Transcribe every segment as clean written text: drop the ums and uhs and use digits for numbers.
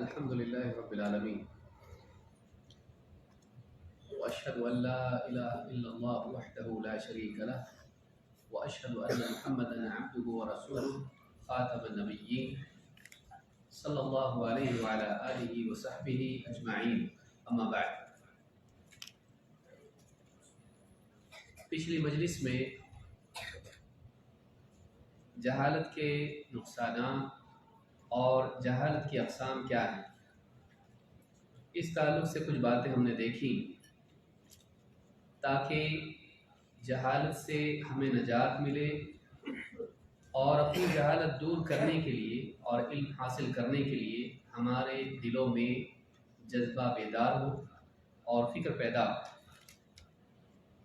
الحمد لله رب العالمين وأشهد أن لا إله إلا الله وحده لا شريك له وأشهد أن محمدا عبده ورسوله خاتم النبيين صلى الله عليه وعلى آله وصحبه أجمعين أما بعد. پچھلی مجلس میں جہالت کے نقصانات اور جہالت کی اقسام کیا ہیں اس تعلق سے کچھ باتیں ہم نے دیکھی تاکہ جہالت سے ہمیں نجات ملے اور اپنی جہالت دور کرنے کے لیے اور علم حاصل کرنے کے لیے ہمارے دلوں میں جذبہ بیدار ہو اور فکر پیدا ہو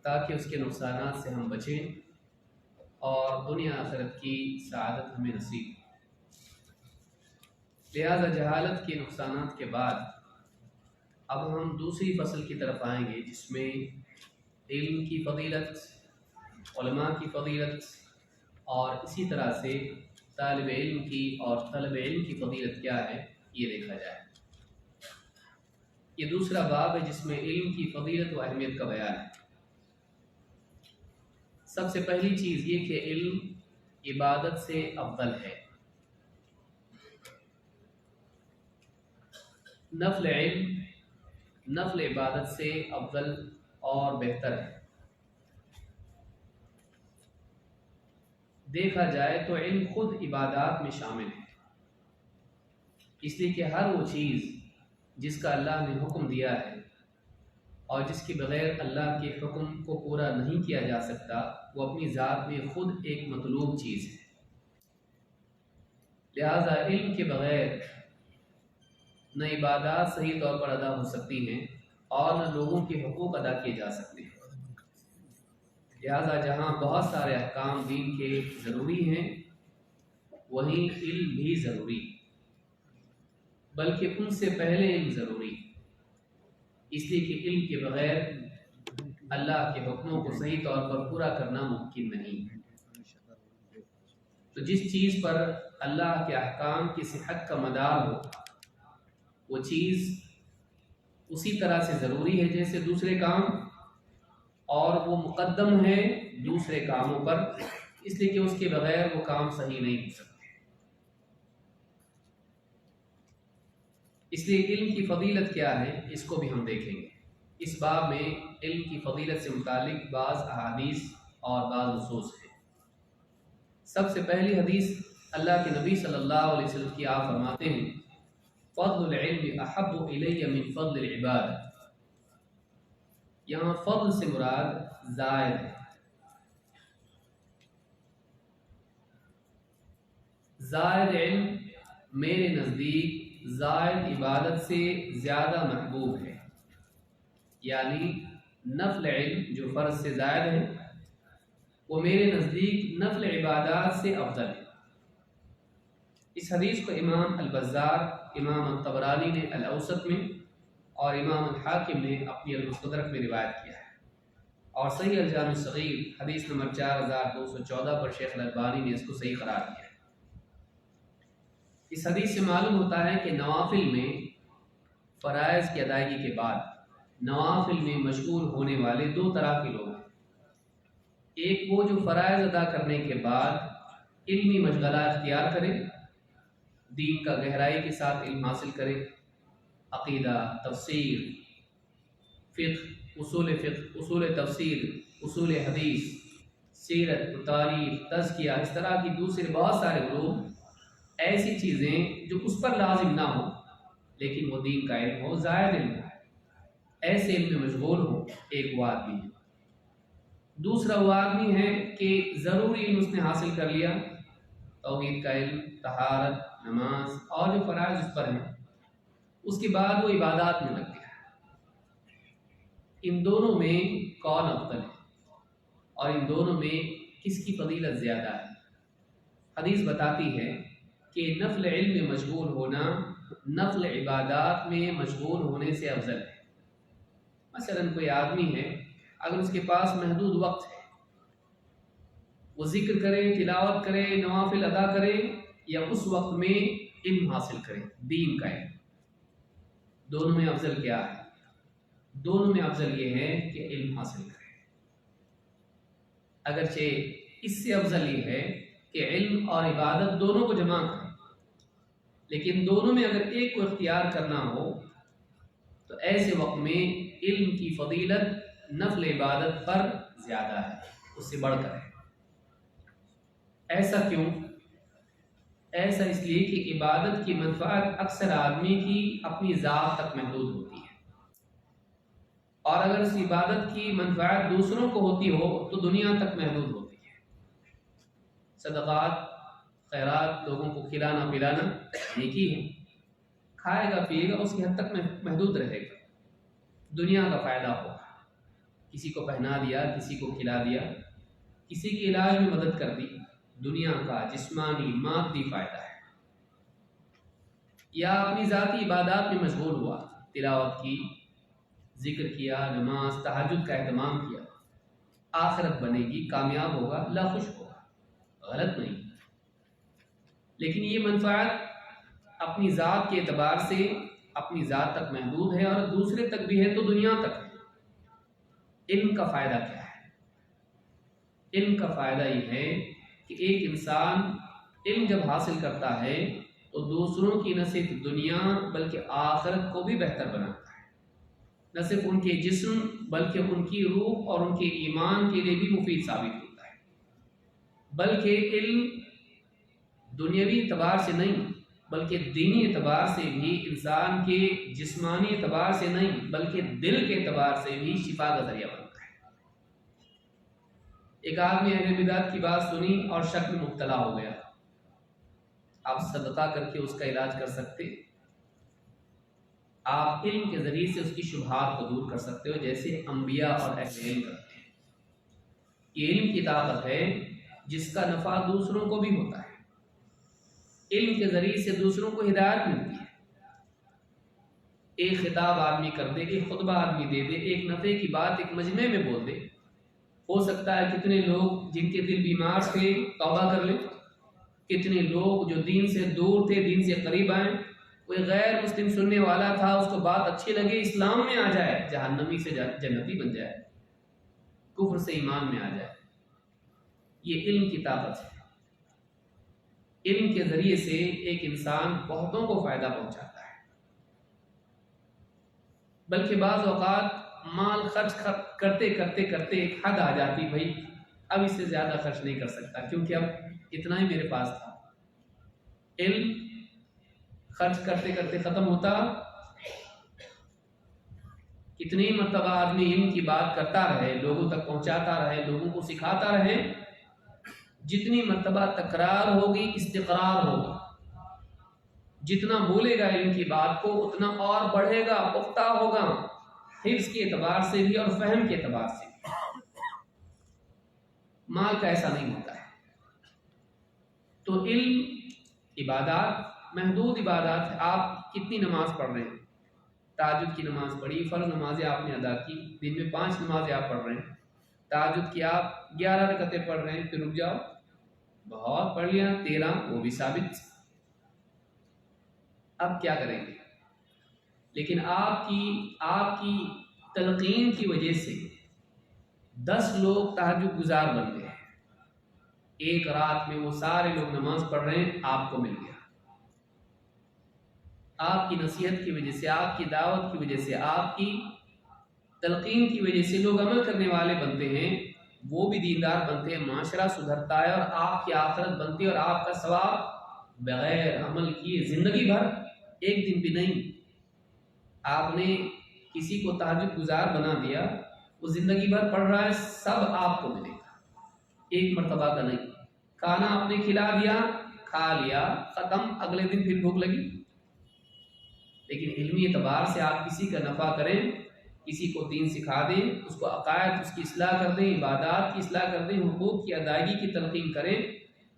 تاکہ اس کے نقصانات سے ہم بچیں اور دنیا آخرت کی سعادت ہمیں نصیب ہو. لہذا جہالت کے نقصانات کے بعد اب ہم دوسری فصل کی طرف آئیں گے جس میں علم کی فضیلت، علماء کی فضیلت اور اسی طرح سے طالب علم کی اور طلب علم کی فضیلت کیا ہے یہ دیکھا جائے. یہ دوسرا باب ہے جس میں علم کی فضیلت و اہمیت کا بیان ہے. سب سے پہلی چیز یہ کہ علم عبادت سے افضل ہے. نفل علم نفل عبادت سے افضل اور بہتر ہے. دیکھا جائے تو علم خود عبادات میں شامل ہے، اس لیے کہ ہر وہ چیز جس کا اللہ نے حکم دیا ہے اور جس کے بغیر اللہ کے حکم کو پورا نہیں کیا جا سکتا وہ اپنی ذات میں خود ایک مطلوب چیز ہے. لہذا علم کے بغیر نہ عبادات صحیح طور پر ادا ہو سکتی ہیں اور نہ لوگوں کے حقوق ادا کیے جا سکتے ہیں. لہذا جہاں بہت سارے احکام دین کے ضروری ہیں وہیں علم بھی ضروری، بلکہ ان سے پہلے علم ضروری، اس لیے کہ علم کے بغیر اللہ کے حکموں کو صحیح طور پر پورا کرنا ممکن نہیں. تو جس چیز پر اللہ کے احکام کی صحت کا مدار ہو وہ چیز اسی طرح سے ضروری ہے جیسے دوسرے کام، اور وہ مقدم ہے دوسرے کاموں پر، اس لیے کہ اس کے بغیر وہ کام صحیح نہیں ہو سکتے. اس لیے علم کی فضیلت کیا ہے اس کو بھی ہم دیکھیں گے. اس باب میں علم کی فضیلت سے متعلق بعض احادیث اور بعض نصوص ہیں. سب سے پہلی حدیث اللہ کے نبی صلی اللہ علیہ وسلم کی آپ فرماتے ہیں فضل العلم احب الی من فضل العباد. یہاں فضل سے مراد زائد ہے. زائد علم میرے نزدیک زائد عبادت سے زیادہ محبوب ہے، یعنی نفل علم جو فرض سے زائد ہے وہ میرے نزدیک نفل عبادات سے افضل ہے. اس حدیث کو امام البزار، امام الطبرانی نے الاوسط میں اور امام الحاکم نے اپنی المستدرک میں روایت کیا ہے، اور صحیح الجامع الصغیر حدیث نمبر 4214 پر شیخ الالبانی نے اس کو صحیح قرار دیا ہے. اس حدیث سے معلوم ہوتا ہے کہ نوافل میں فرائض کی ادائیگی کے بعد نوافل میں مشغول ہونے والے دو طرح کے لوگ ہیں. ایک وہ جو فرائض ادا کرنے کے بعد علمی مشغلہ اختیار کرے، دین کا گہرائی کے ساتھ علم حاصل کرے، عقیدہ، تفسیر، فقہ، اصول تفسیر، اصول حدیث، سیرت، تاریخ، تزکیہ، اس طرح کی دوسرے بہت سارے علوم، ایسی چیزیں جو اس پر لازم نہ ہو لیکن وہ دین کا علم ہو، زائد علم ہو، ایسے علم میں مشغول ہو. ایک وہ آدمی ہے. دوسرا وہ آدمی ہے کہ ضروری علم اس نے حاصل کر لیا، توحید کا علم، طہارت، نماز اور جو فرائض اس پر ہیں، اس کے بعد وہ عبادات میں لگ گیا. ان دونوں میں کون افضل ہے اور ان دونوں میں کس کی فضیلت زیادہ ہے؟ حدیث بتاتی ہے کہ نفل علم میں مشغول ہونا نفل عبادات میں مشغول ہونے سے افضل ہے. مثلا کوئی آدمی ہے، اگر اس کے پاس محدود وقت ہے، وہ ذکر کرے، تلاوت کرے، نوافل ادا کرے، یا اس وقت میں علم حاصل کرے، دین کا علم، دونوں میں افضل کیا ہے؟ دونوں میں افضل یہ ہے کہ علم حاصل کریں۔ اگرچہ اس سے افضل یہ ہے کہ علم اور عبادت دونوں کو جمع کریں، لیکن دونوں میں اگر ایک کو اختیار کرنا ہو تو ایسے وقت میں علم کی فضیلت نفل عبادت پر زیادہ ہے، اس سے بڑھ کر ہے۔ ایسا کیوں؟ ایسا اس لیے کہ عبادت کی منفعت اکثر آدمی کی اپنی ذات تک محدود ہوتی ہے، اور اگر اس عبادت کی منفعت دوسروں کو ہوتی ہو تو دنیا تک محدود ہوتی ہے۔ صدقات، خیرات، لوگوں کو کھلانا پلانا نیکی ہے، کھائے گا پیے گا اس کی حد تک محدود رہے گا، دنیا کا فائدہ ہوگا، کسی کو پہنا دیا، کسی کو کھلا دیا، کسی کے علاج میں مدد کر دی، دنیا کا جسمانی مادی فائدہ ہے۔ یا اپنی ذاتی عبادات میں مشغول ہوا، تلاوت کی، ذکر کیا، نماز تہجد کا اہتمام کیا، آخرت بنے گی، کامیاب ہوگا، اللہ خوش ہوگا، غلط نہیں۔ لیکن یہ منفعت اپنی ذات کے اعتبار سے اپنی ذات تک محدود ہے، اور دوسرے تک بھی ہے تو دنیا تک ہے۔ علم کا فائدہ کیا ہے؟ علم کا فائدہ یہ ہے کہ ایک انسان علم جب حاصل کرتا ہے تو دوسروں کی نہ صرف دنیا بلکہ آخرت کو بھی بہتر بناتا ہے، نہ صرف ان کے جسم بلکہ ان کی روح اور ان کے ایمان کے لیے بھی مفید ثابت ہوتا ہے۔ بلکہ علم دنیاوی اعتبار سے نہیں بلکہ دینی اعتبار سے بھی، انسان کے جسمانی اعتبار سے نہیں بلکہ دل کے اعتبار سے بھی شفا کا ذریعہ بنتا ہے۔ ایک آدمی اہل بدعت کی بات سنی اور شک میں مبتلا ہو گیا، آپ صدقہ کر کے اس کا علاج کر سکتے، آپ علم کے ذریعے سے اس کی شبہات کو دور کر سکتے ہو، جیسے انبیاء اور اہل علم کرتے ہیں۔ یہ علم کی طاقت ہے جس کا نفع دوسروں کو بھی ہوتا ہے، علم کے ذریعے سے دوسروں کو ہدایت ملتی ہے۔ ایک خطاب آدمی کر دے، ایک خطبہ آدمی دے دے، ایک نفع کی بات ایک مجمع میں بول دے، ہو سکتا ہے کتنے لوگ جن کے دل بیمار تھے توبہ کر لیں، کتنے لوگ جو دین سے دور تھے دین سے قریب آئیں، کوئی غیر مسلم سننے والا تھا اس کو بات اچھی لگے، اسلام میں آ جائے، جہنمی سے جنتی بن جائے، کفر سے ایمان میں آ جائے۔ یہ علم کی طاقت ہے۔ علم کے ذریعے سے ایک انسان بہتوں کو فائدہ پہنچاتا ہے، بلکہ بعض اوقات مال خرچ کرتے کرتے کرتے ایک حد آ جاتی، بھائی اب اس سے زیادہ خرچ نہیں کر سکتا کیونکہ اب اتنا ہی میرے پاس تھا۔ علم خرچ کرتے کرتے ختم ہوتا، کتنی مرتبہ آدمی علم کی بات کرتا رہے، لوگوں تک پہنچاتا رہے، لوگوں کو سکھاتا رہے، جتنی مرتبہ تکرار ہوگی استقرار ہوگا، جتنا بولے گا علم کی بات کو اتنا اور بڑھے گا، پختہ ہوگا، حفظ کے اعتبار سے بھی اور فہم کے اعتبار سے بھی۔ مال کا ایسا نہیں ہوتا ہے۔ تو علم، عبادات محدود عبادات ہے۔ آپ کتنی نماز پڑھ رہے ہیں؟ تہجد کی نماز پڑھی، فرض نمازیں آپ نے ادا کی، دن میں 5 نمازیں آپ پڑھ رہے ہیں، تہجد کی آپ 11 رکعتیں پڑھ رہے ہیں، پھر رک جاؤ، بہت پڑھ لیا 13، وہ بھی ثابت۔ اب کیا کریں گے؟ لیکن آپ کی تلقین کی وجہ سے 10 لوگ تہجد گزار بن گئے، ایک رات میں وہ سارے لوگ نماز پڑھ رہے ہیں، آپ کو مل گیا۔ آپ کی نصیحت کی وجہ سے، آپ کی دعوت کی وجہ سے، آپ کی تلقین کی وجہ سے لوگ عمل کرنے والے بنتے ہیں، وہ بھی دیندار بنتے ہیں، معاشرہ سدھرتا ہے، اور آپ کی آخرت بنتی ہے، اور آپ کا ثواب بغیر عمل کیے زندگی بھر، ایک دن بھی نہیں۔ آپ نے کسی کو تہجد گزار بنا دیا، وہ زندگی بھر پڑھ رہا ہے، سب آپ کو ملے گا، ایک مرتبہ کا نہیں۔ کھانا آپ نے کھلا دیا، کھا لیا، ختم، اگلے دن پھر بھوک لگی۔ لیکن علمی اعتبار سے آپ کسی کا نفع کریں، کسی کو دین سکھا دیں، اس کو عقائد اس کی اصلاح کر دیں، عبادات کی اصلاح کر دیں، حقوق کی ادائیگی کی تلقین کریں،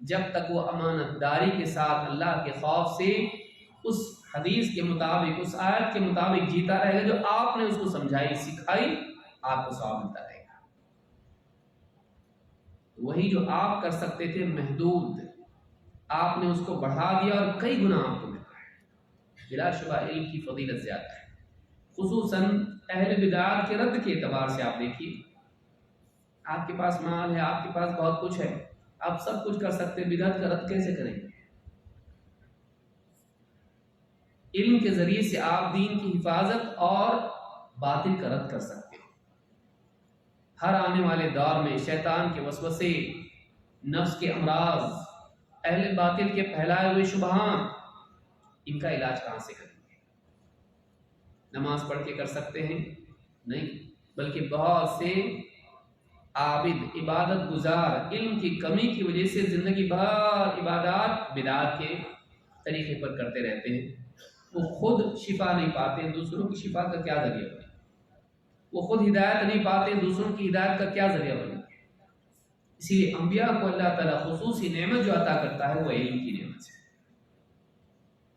جب تک وہ امانت داری کے ساتھ اللہ کے خوف سے اس حدیث کے مطابق، اس آیت کے مطابق جیتا رہے گا جو آپ نے اس کو سمجھائی، سکھائی، آپ کو ثواب ملتا رہے گا۔ وہی جو آپ کر سکتے تھے محدود، آپ نے اس کو بڑھا دیا اور کئی گنا آپ کو مل رہا ہے۔ بلا شبہ علم کی فضیلت زیادہ ہے۔ خصوصاً اہل بدعات کے رد کے اعتبار سے آپ دیکھیے، آپ کے پاس مال ہے، آپ کے پاس بہت کچھ ہے، آپ سب کچھ کر سکتے، بدعت کا رد کیسے کریں گے؟ علم کے ذریعے سے آپ دین کی حفاظت اور باطل کا رد کر سکتے ہیں۔ ہر آنے والے دور میں شیطان کے وسوسے، نفس کے امراض، اہل باطل کے پھیلائے ہوئے شبہات، ان کا علاج کہاں سے کریں گے؟ نماز پڑھ کے کر سکتے ہیں؟ نہیں، بلکہ بہت سے عابد، عبادت گزار علم کی کمی کی وجہ سے زندگی بھر عبادات بدعات کے طریقے پر کرتے رہتے ہیں۔ وہ خود شفا نہیں پاتے، دوسروں کی شفا کا کیا ذریعہ بنے؟ وہ خود ہدایت نہیں پاتے، دوسروں کی ہدایت کا کیا ذریعہ بنے؟ اسی لیے انبیاء کو اللہ تعالیٰ خصوصی نعمت جو عطا کرتا ہے وہ علم کی نعمت ہے۔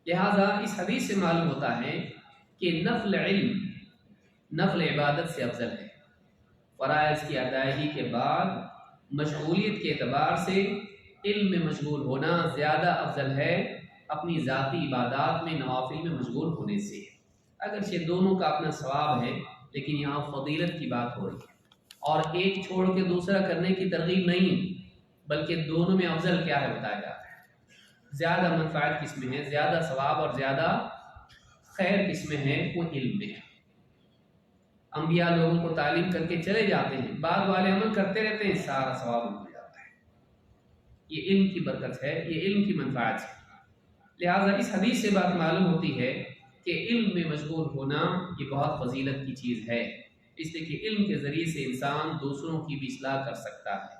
لہٰذا اس حدیث سے معلوم ہوتا ہے کہ نفل علم نفل عبادت سے افضل ہے۔ فرائض کی ادائیگی کے بعد مشغولیت کے اعتبار سے علم میں مشغول ہونا زیادہ افضل ہے اپنی ذاتی عبادات میں، نوافل میں مشغول ہونے سے۔ اگرچہ دونوں کا اپنا ثواب ہے، لیکن یہاں فضیلت کی بات ہو رہی ہے، اور ایک چھوڑ کے دوسرا کرنے کی ترغیب نہیں، بلکہ دونوں میں افضل کیا ہے بتایا جاتا ہے۔ زیادہ منفعت کس میں ہے، زیادہ ثواب اور زیادہ خیر کس میں ہے؟ وہ علم میں ہے۔ انبیاء لوگوں کو تعلیم کر کے چلے جاتے ہیں، بعد والے عمل کرتے رہتے ہیں، سارا ثواب ان کو جاتا ہے۔ یہ علم کی برکت ہے، یہ علم کی منفعت ہے۔ لہٰذا اس حدیث سے بات معلوم ہوتی ہے کہ علم میں مشغول ہونا یہ بہت فضیلت کی چیز ہے، اس لیے کہ علم کے ذریعے سے انسان دوسروں کی بھی اصلاح کر سکتا ہے،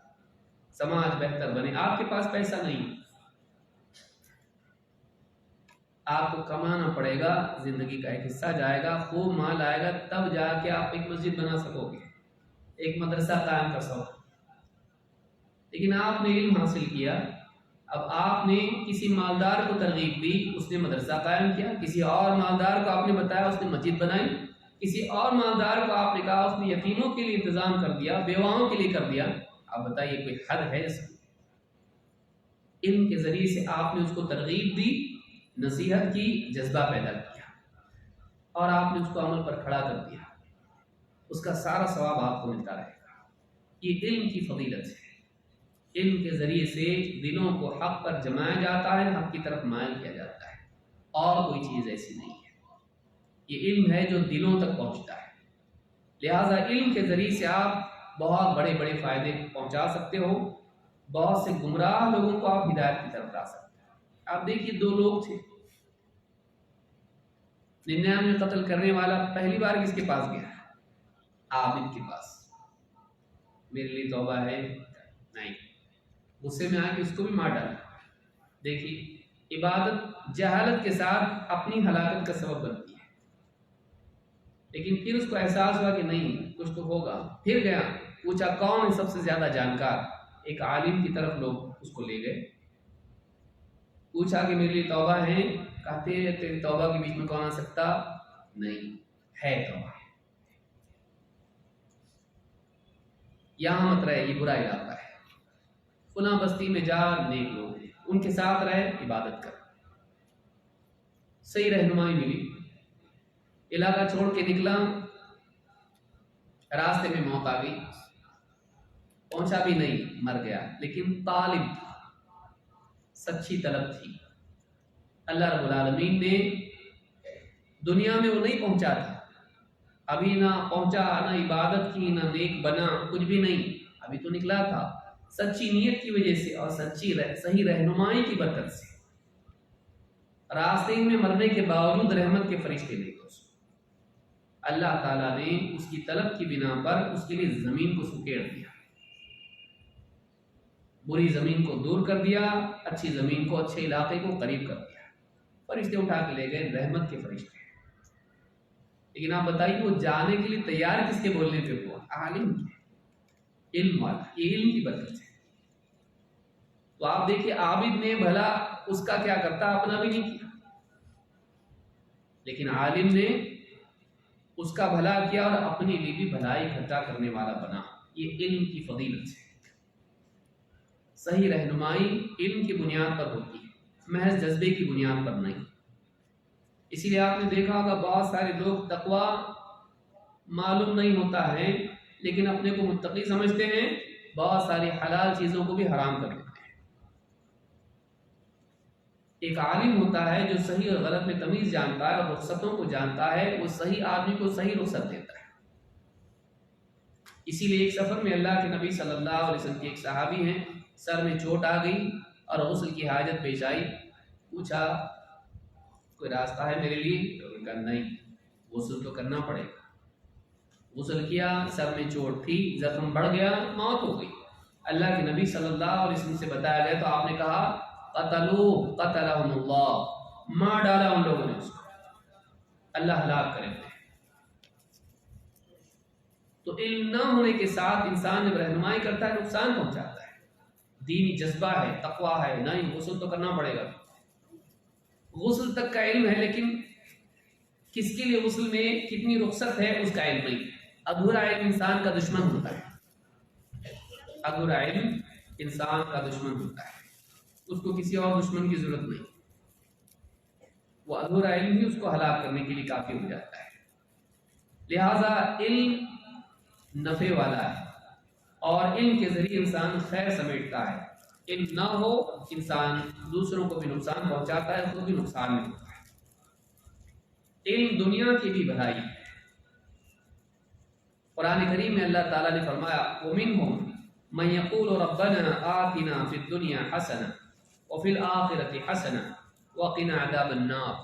سماج بہتر بنے۔ آپ کے پاس پیسہ نہیں، آپ کو کمانا پڑے گا، زندگی کا ایک حصہ جائے گا، خوب مال آئے گا، تب جا کے آپ ایک مسجد بنا سکو گے، ایک مدرسہ قائم کر سکو گے۔ لیکن آپ نے علم حاصل کیا، اب آپ نے کسی مالدار کو ترغیب دی، اس نے مدرسہ قائم کیا، کسی اور مالدار کو آپ نے بتایا، اس نے مسجد بنائی، کسی اور مالدار کو آپ نے کہا، اس نے یتیموں کے لیے انتظام کر دیا، بیواؤں کے لیے کر دیا۔ آپ بتائیے کوئی حد ہے اس میں؟ علم کے ذریعے سے آپ نے اس کو ترغیب دی، نصیحت کی، جذبہ پیدا کیا، اور آپ نے اس کو عمل پر کھڑا کر دیا، اس کا سارا ثواب آپ کو ملتا رہے گا۔ یہ علم کی فضیلت ہے۔ علم کے ذریعے سے دلوں کو حق پر جمایا جاتا ہے، حق کی طرف مائل کیا جاتا ہے، اور کوئی چیز ایسی نہیں ہے۔ یہ علم ہے جو دلوں تک پہنچتا ہے۔ لہٰذا علم کے ذریعے سے آپ بہت بڑے بڑے فائدے پہنچا سکتے ہو، بہت سے گمراہ لوگوں کو آپ ہدایت کی طرف لا سکتے ہیں۔ آپ دیکھیے، دو لوگ تھے، 99 قتل کرنے والا پہلی بار کس کے پاس گیا؟ عابد کے پاس۔ میرے لیے توبہ ہے؟ نہیں، غصے میں آ کے اس کو بھی مار ڈالا۔ دیکھیے، عبادت جہالت کے ساتھ اپنی ہلاکت کا سبب بنتی ہے، لیکن پھر اس کو احساس ہوا کہ نہیں، کچھ تو ہوگا، پھر گیا، پوچھا کون ہے سب سے زیادہ جانکار؟ ایک عالم کی طرف لوگ اس کو لے گئے، پوچھا کہ میرے لیے توبہ ہے؟ کہتے ہیں تیری توبہ کے بیچ میں کون آ سکتا؟ نہیں ہے توبہ، یہاں مت رہے، یہ برا علاقہ ہے، فلاں بستی میں جا، نیک لوگ ہیں، ان کے ساتھ رہے، عبادت کر۔ صحیح رہنمائی ملی، علاقہ چھوڑ کے نکلا، راستے میں موت آ گئی، پہنچا بھی نہیں، مر گیا، لیکن طالب تھا، سچی طلب تھی۔ اللہ رب العالمین نے دنیا میں وہ نہیں پہنچا تھا، ابھی نہ پہنچا، نہ عبادت کی، نہ نیک بنا، کچھ بھی نہیں، ابھی تو نکلا تھا، سچی نیت کی وجہ سے اور صحیح رہنمائی کی برکت سے راستے میں مرنے کے باوجود رحمت کے فرشتے لے گئے، اللہ تعالیٰ نے اس کی طلب کی بنا پر اس کے لیے زمین کو سکیڑ دیا، بری زمین کو دور کر دیا، اچھی زمین کو، اچھے علاقے کو قریب کر دیا، فرشتے اٹھا کے لے گئے، رحمت کے فرشتے۔ لیکن آپ بتائیے، وہ جانے کے لیے تیار کس کے بولنے پہ ہوا؟ عالم کے، علم والا، یہ علم کی برکت ہے۔ تو آپ دیکھیے، عابد نے بھلا اس کا کیا کرتا، اپنا بھی نہیں کیا، لیکن عالم نے اس کا بھلا کیا اور اپنے لیے بھی بھلائی اکٹھا کرنے والا بنا۔ یہ علم کی فضیلت ہے۔ صحیح رہنمائی علم کی بنیاد پر ہوتی ہے، محض جذبے کی بنیاد پر نہیں۔ اسی لیے آپ نے دیکھا ہوگا بہت سارے لوگ تقوی معلوم نہیں ہوتا ہے لیکن اپنے کو متقی سمجھتے ہیں، بہت ساری حلال چیزوں کو بھی حرام کر دیتے ہیں۔ ایک عالم ہوتا ہے جو صحیح اور غلط میں تمیز جانتا ہے اور رخصتوں کو جانتا ہے، وہ صحیح آدمی کو صحیح رخصت دیتا ہے۔ اسی لیے ایک سفر میں اللہ کے نبی صلی اللہ علیہ وسلم کے ایک صحابی ہیں، سر میں چوٹ آ گئی اور غسل کی حاجت پیش آئی، پوچھا کوئی راستہ ہے میرے لیے؟ تو انہوں نے کہا نہیں، غسل تو کرنا پڑے گا۔ غسل کیا، سر میں چوٹ تھی، زخم بڑھ گیا، موت ہو گئی۔ اللہ کے نبی صلی اللہ علیہ وسلم سے بتایا گیا تو آپ نے کہا قتلوہ قتلہم اللہ، مار ڈالا ان لوگوں نے اس کو، اللہ ہلاک کرے گا۔ تو علم نہ ہونے کے ساتھ انسان جب رہنمائی کرتا ہے نقصان پہنچاتا ہے۔ دینی جذبہ ہے، تقویٰ ہے، نہیں غسل تو کرنا پڑے گا، غسل تک کا علم ہے لیکن کس کے لیے غسل میں کتنی رخصت ہے اس کا علم نہیں۔ ادھورا علم انسان کا دشمن ہوتا ہے، ادھورا علم انسان کا دشمن ہوتا ہے، اس کو کسی اور دشمن کی ضرورت نہیں، وہ ادھورا علم ہی اس کو ہلاک کرنے کے لیے کافی ہو جاتا ہے۔ لہذا علم نفع والا ہے اور علم کے ذریعے انسان خیر سمیٹتا ہے۔ علم نہ ہو انسان دوسروں کو بھی نقصان پہنچاتا ہے، خود بھی نقصان میں ہوتا ہے۔ علم دنیا کی بھی بھلائی ہے۔ قرآن کریم میں اللہ تعالیٰ نے فرمایا وَمِنْهُمْ مَنْ يَقُولُ رَبَّنَا آتِنَا فِي الدُّنْيَا حَسَنَةً وَفِي الْآخِرَةِ حَسَنَةً وَقِنَا عَذَابَ النَّارِ۔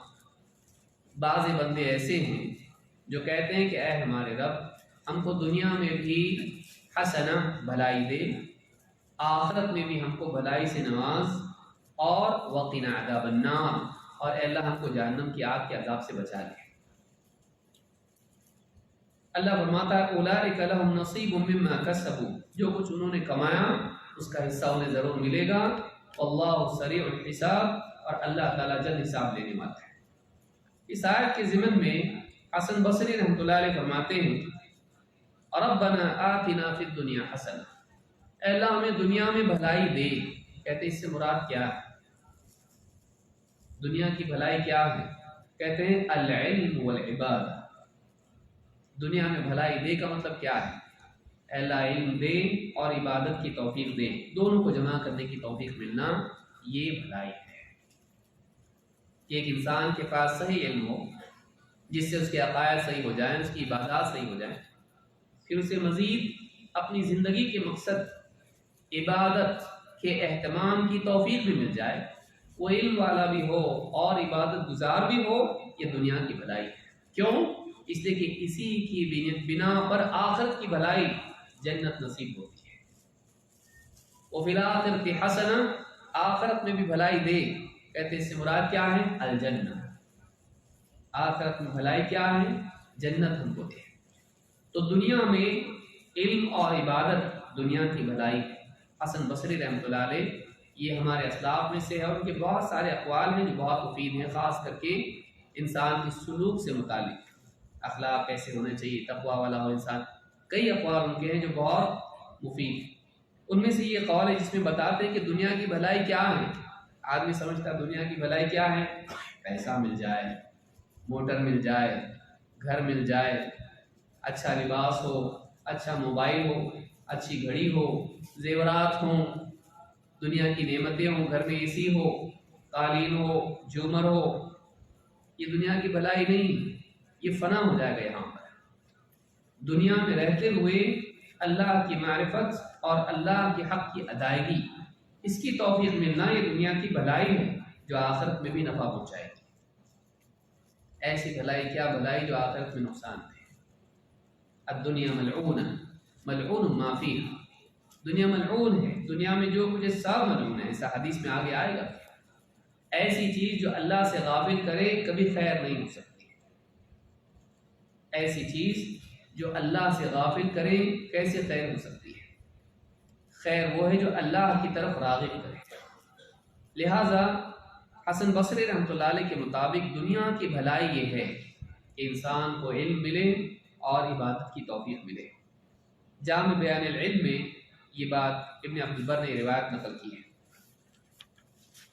بعض بندے ایسے ہیں جو کہتے ہیں کہ اے ہمارے رب ہم کو دنیا میں بھی حسنہ بھلائی دے، آخرت میں بھی ہم کو بھلائی سے نواز، اور وقنا عذاب النار، اور اے اللہ ہم کو جہنم کی آگ کے عذاب سے بچا لے۔ اللہ فرماتا ہے اولئک لہم نصیب مما کسبوا، جو کچھ انہوں نے کمایا اس کا حصہ انہیں ضرور ملے گا، واللہ سریع الحساب، اور اللہ تعالیٰ جلد حساب لینے والا ہے۔ اس آیت کے ضمن میں حسن بصری رحمۃ اللہ علیہ فرماتے ہیں ربنا آتنا فی الدنیا حسنہ، اے اللہ ہمیں دنیا میں بھلائی دے۔ کہتے ہیں اس سے مراد کیا ہے؟ دنیا کی بھلائی کیا ہے؟ کہتے ہیں العلم والعبادہ۔ دنیا میں بھلائی دے کا مطلب کیا ہے؟ اے اللہ علم دے اور عبادت کی توفیق دے، دونوں کو جمع کرنے کی توفیق ملنا یہ بھلائی ہے کہ ایک انسان کے پاس صحیح علم ہو جس سے اس کے عقائد صحیح ہو جائیں، اس کی عبادات صحیح ہو جائیں، پھر اسے مزید اپنی زندگی کے مقصد عبادت کے اہتمام کی توفیق بھی مل جائے، وہ علم والا بھی ہو اور عبادت گزار بھی ہو، یہ دنیا کی بھلائی ہے۔ کیوں؟ اس لیے کہ اسی کی بنا پر آخرت کی بھلائی جنت نصیب ہوتی ہے۔ وفی الآخرۃ حسنہ، آخرت میں بھی بھلائی دے، کہتے اس سے مراد کیا ہے؟ الجنہ، آخرت میں بھلائی کیا ہے؟ جنت ہم کو دے۔ تو دنیا میں علم اور عبادت دنیا کی بھلائی ہے۔ حسن بصری رحمۃ اللہ علیہ یہ ہمارے اسلاف میں سے ہے، اور ان کے بہت سارے اقوال ہیں جو بہت مفید ہیں، خاص کر کے انسان کے سلوک سے متعلق، اخلاق کیسے ہونے چاہیے، تقوی والا ہو انسان۔ کئی اقوال ان کے ہیں جو بہت مفید ہیں۔ ان میں سے یہ قول ہے جس میں بتاتے ہیں کہ دنیا کی بھلائی کیا ہے۔ آدمی سمجھتا ہے دنیا کی بھلائی کیا ہے؟ پیسہ مل جائے، موٹر مل جائے، گھر مل جائے، اچھا لباس ہو، اچھا موبائل ہو، اچھی گھڑی ہو، زیورات ہوں، دنیا کی نعمتیں ہوں، گھر میں اے سی ہو، قالین ہو، جھومر ہو۔ یہ دنیا کی بھلائی نہیں، یہ فنا ہو جائے گا یہاں پر۔ دنیا میں رہتے ہوئے اللہ کی معرفت اور اللہ کے حق کی ادائیگی، اس کی توفیق ملنا یہ دنیا کی بھلائی ہے جو آخرت میں بھی نفع پہنچائے گی۔ ایسی بھلائی کیا بھلائی جو آخرت میں نقصان دے۔ الدنیا ملعونہ ملعون ما فیہا، دنیا ملعون ہے، دنیا میں جو کچھ سب ملعون ہے، ایسا حدیث میں آگے آئے گا۔ ایسی چیز جو اللہ سے غافل کرے کبھی خیر نہیں ہو سکتی، ایسی چیز جو اللہ سے غافل کرے کیسے خیر ہو سکتی ہے؟ خیر وہ ہے جو اللہ کی طرف راغب کرے۔ لہٰذا حسن بصری رحمۃ اللہ علیہ کے مطابق دنیا کی بھلائی یہ ہے کہ انسان کو علم ملے اور عبادت کی توفیق ملے۔ جامع بیان العلم میں یہ بات ابن عبد البر نے روایت نقل کی ہے۔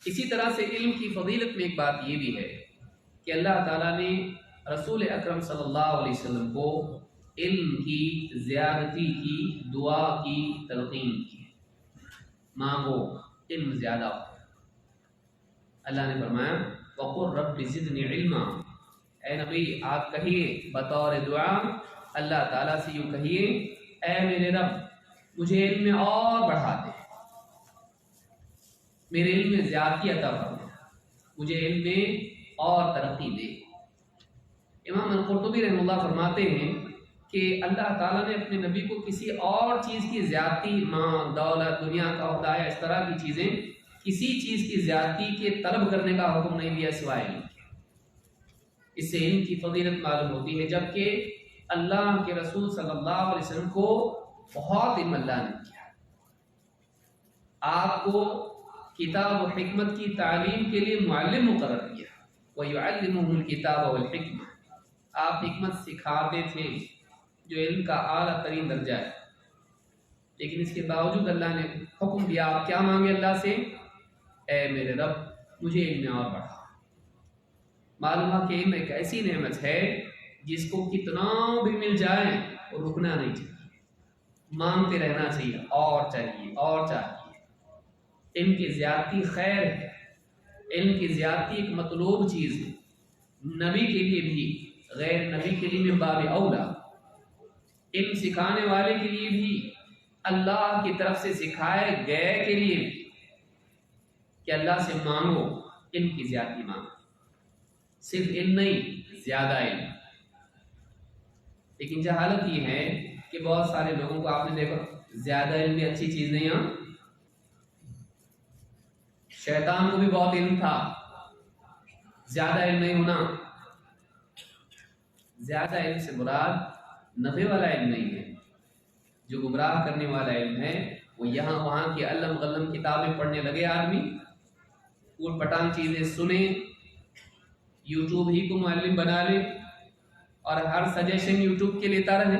اسی طرح سے علم کی فضیلت میں ایک بات یہ بھی ہے کہ اللہ تعالیٰ نے رسول اکرم صلی اللہ علیہ وسلم کو علم کی زیادتی کی دعا کی تلقین کی، مانگو علم زیادہ ہو۔ اللہ نے فرمایا وَقُلْ رَبِّ زِدْنِي عِلْمًا، اے نبی آپ کہیے بطور دعا اللہ تعالیٰ سے یوں کہیے، اے میرے رب مجھے علم میں اور بڑھا دے، میرے علم میں زیادتی عطا فرما، مجھے علم میں اور ترقی دے۔ امام القرطبی رحمہ اللہ فرماتے ہیں کہ اللہ تعالیٰ نے اپنے نبی کو کسی اور چیز کی زیادتی، ماں دولت دنیا کا عہدہ اس طرح کی چیزیں، کسی چیز کی زیادتی کے طلب کرنے کا حکم نہیں دیا سوائے علم کے۔ اس سے علم کی فضیلت معلوم ہوتی ہے، جبکہ اللہ کے رسول صلی اللہ علیہ وسلم کو بہت علم اللہ نے کیا، آپ کو کتاب و حکمت کی تعلیم کے لیے معلم مقرر کیا، وَيُعَلِّمُهُمُ الْكِتَابَ وَالْحِکْمَةَ، آپ حکمت سکھاتے تھے جو علم کا اعلیٰ ترین درجہ ہے، لیکن اس کے باوجود اللہ نے حکم دیا آپ کیا مانگے اللہ سے، اے میرے رب مجھے علم میں اور بڑھا۔ معلوم ہے کہ علم ایک ایسی نعمت ہے جس کو کتنا بھی مل جائے وہ رکنا نہیں چاہیے، مانگتے رہنا چاہیے، اور چاہیے اور چاہیے۔ علم کی زیادتی خیر ہے، علم کی زیادتی ایک مطلوب چیز ہے، نبی کے لیے بھی غیر نبی کے لیے من باب اولا، علم سکھانے والے کے لیے بھی، اللہ کی طرف سے سکھائے گئے کے لیے بھی، کہ اللہ سے مانگو علم کی زیادتی مانگو، صرف علم نہیں زیادہ علم۔ لیکن جہالت یہ ہے کہ بہت سارے لوگوں کو آپ نے دیکھا زیادہ علم بھی اچھی چیز نہیں ہے، شیطان کو بھی بہت علم تھا، زیادہ علم نہیں ہونا۔ زیادہ علم سے مراد نفع والا علم نہیں ہے، جو گمراہ کرنے والا علم ہے وہ یہاں وہاں کی علم غلم کتابیں پڑھنے لگے آدمی، پوٹ پٹانگ چیزیں سنیں، یوٹیوب ہی کو معلم بنا لے اور ہر سجیشن یوٹیوب کے لیتا رہے،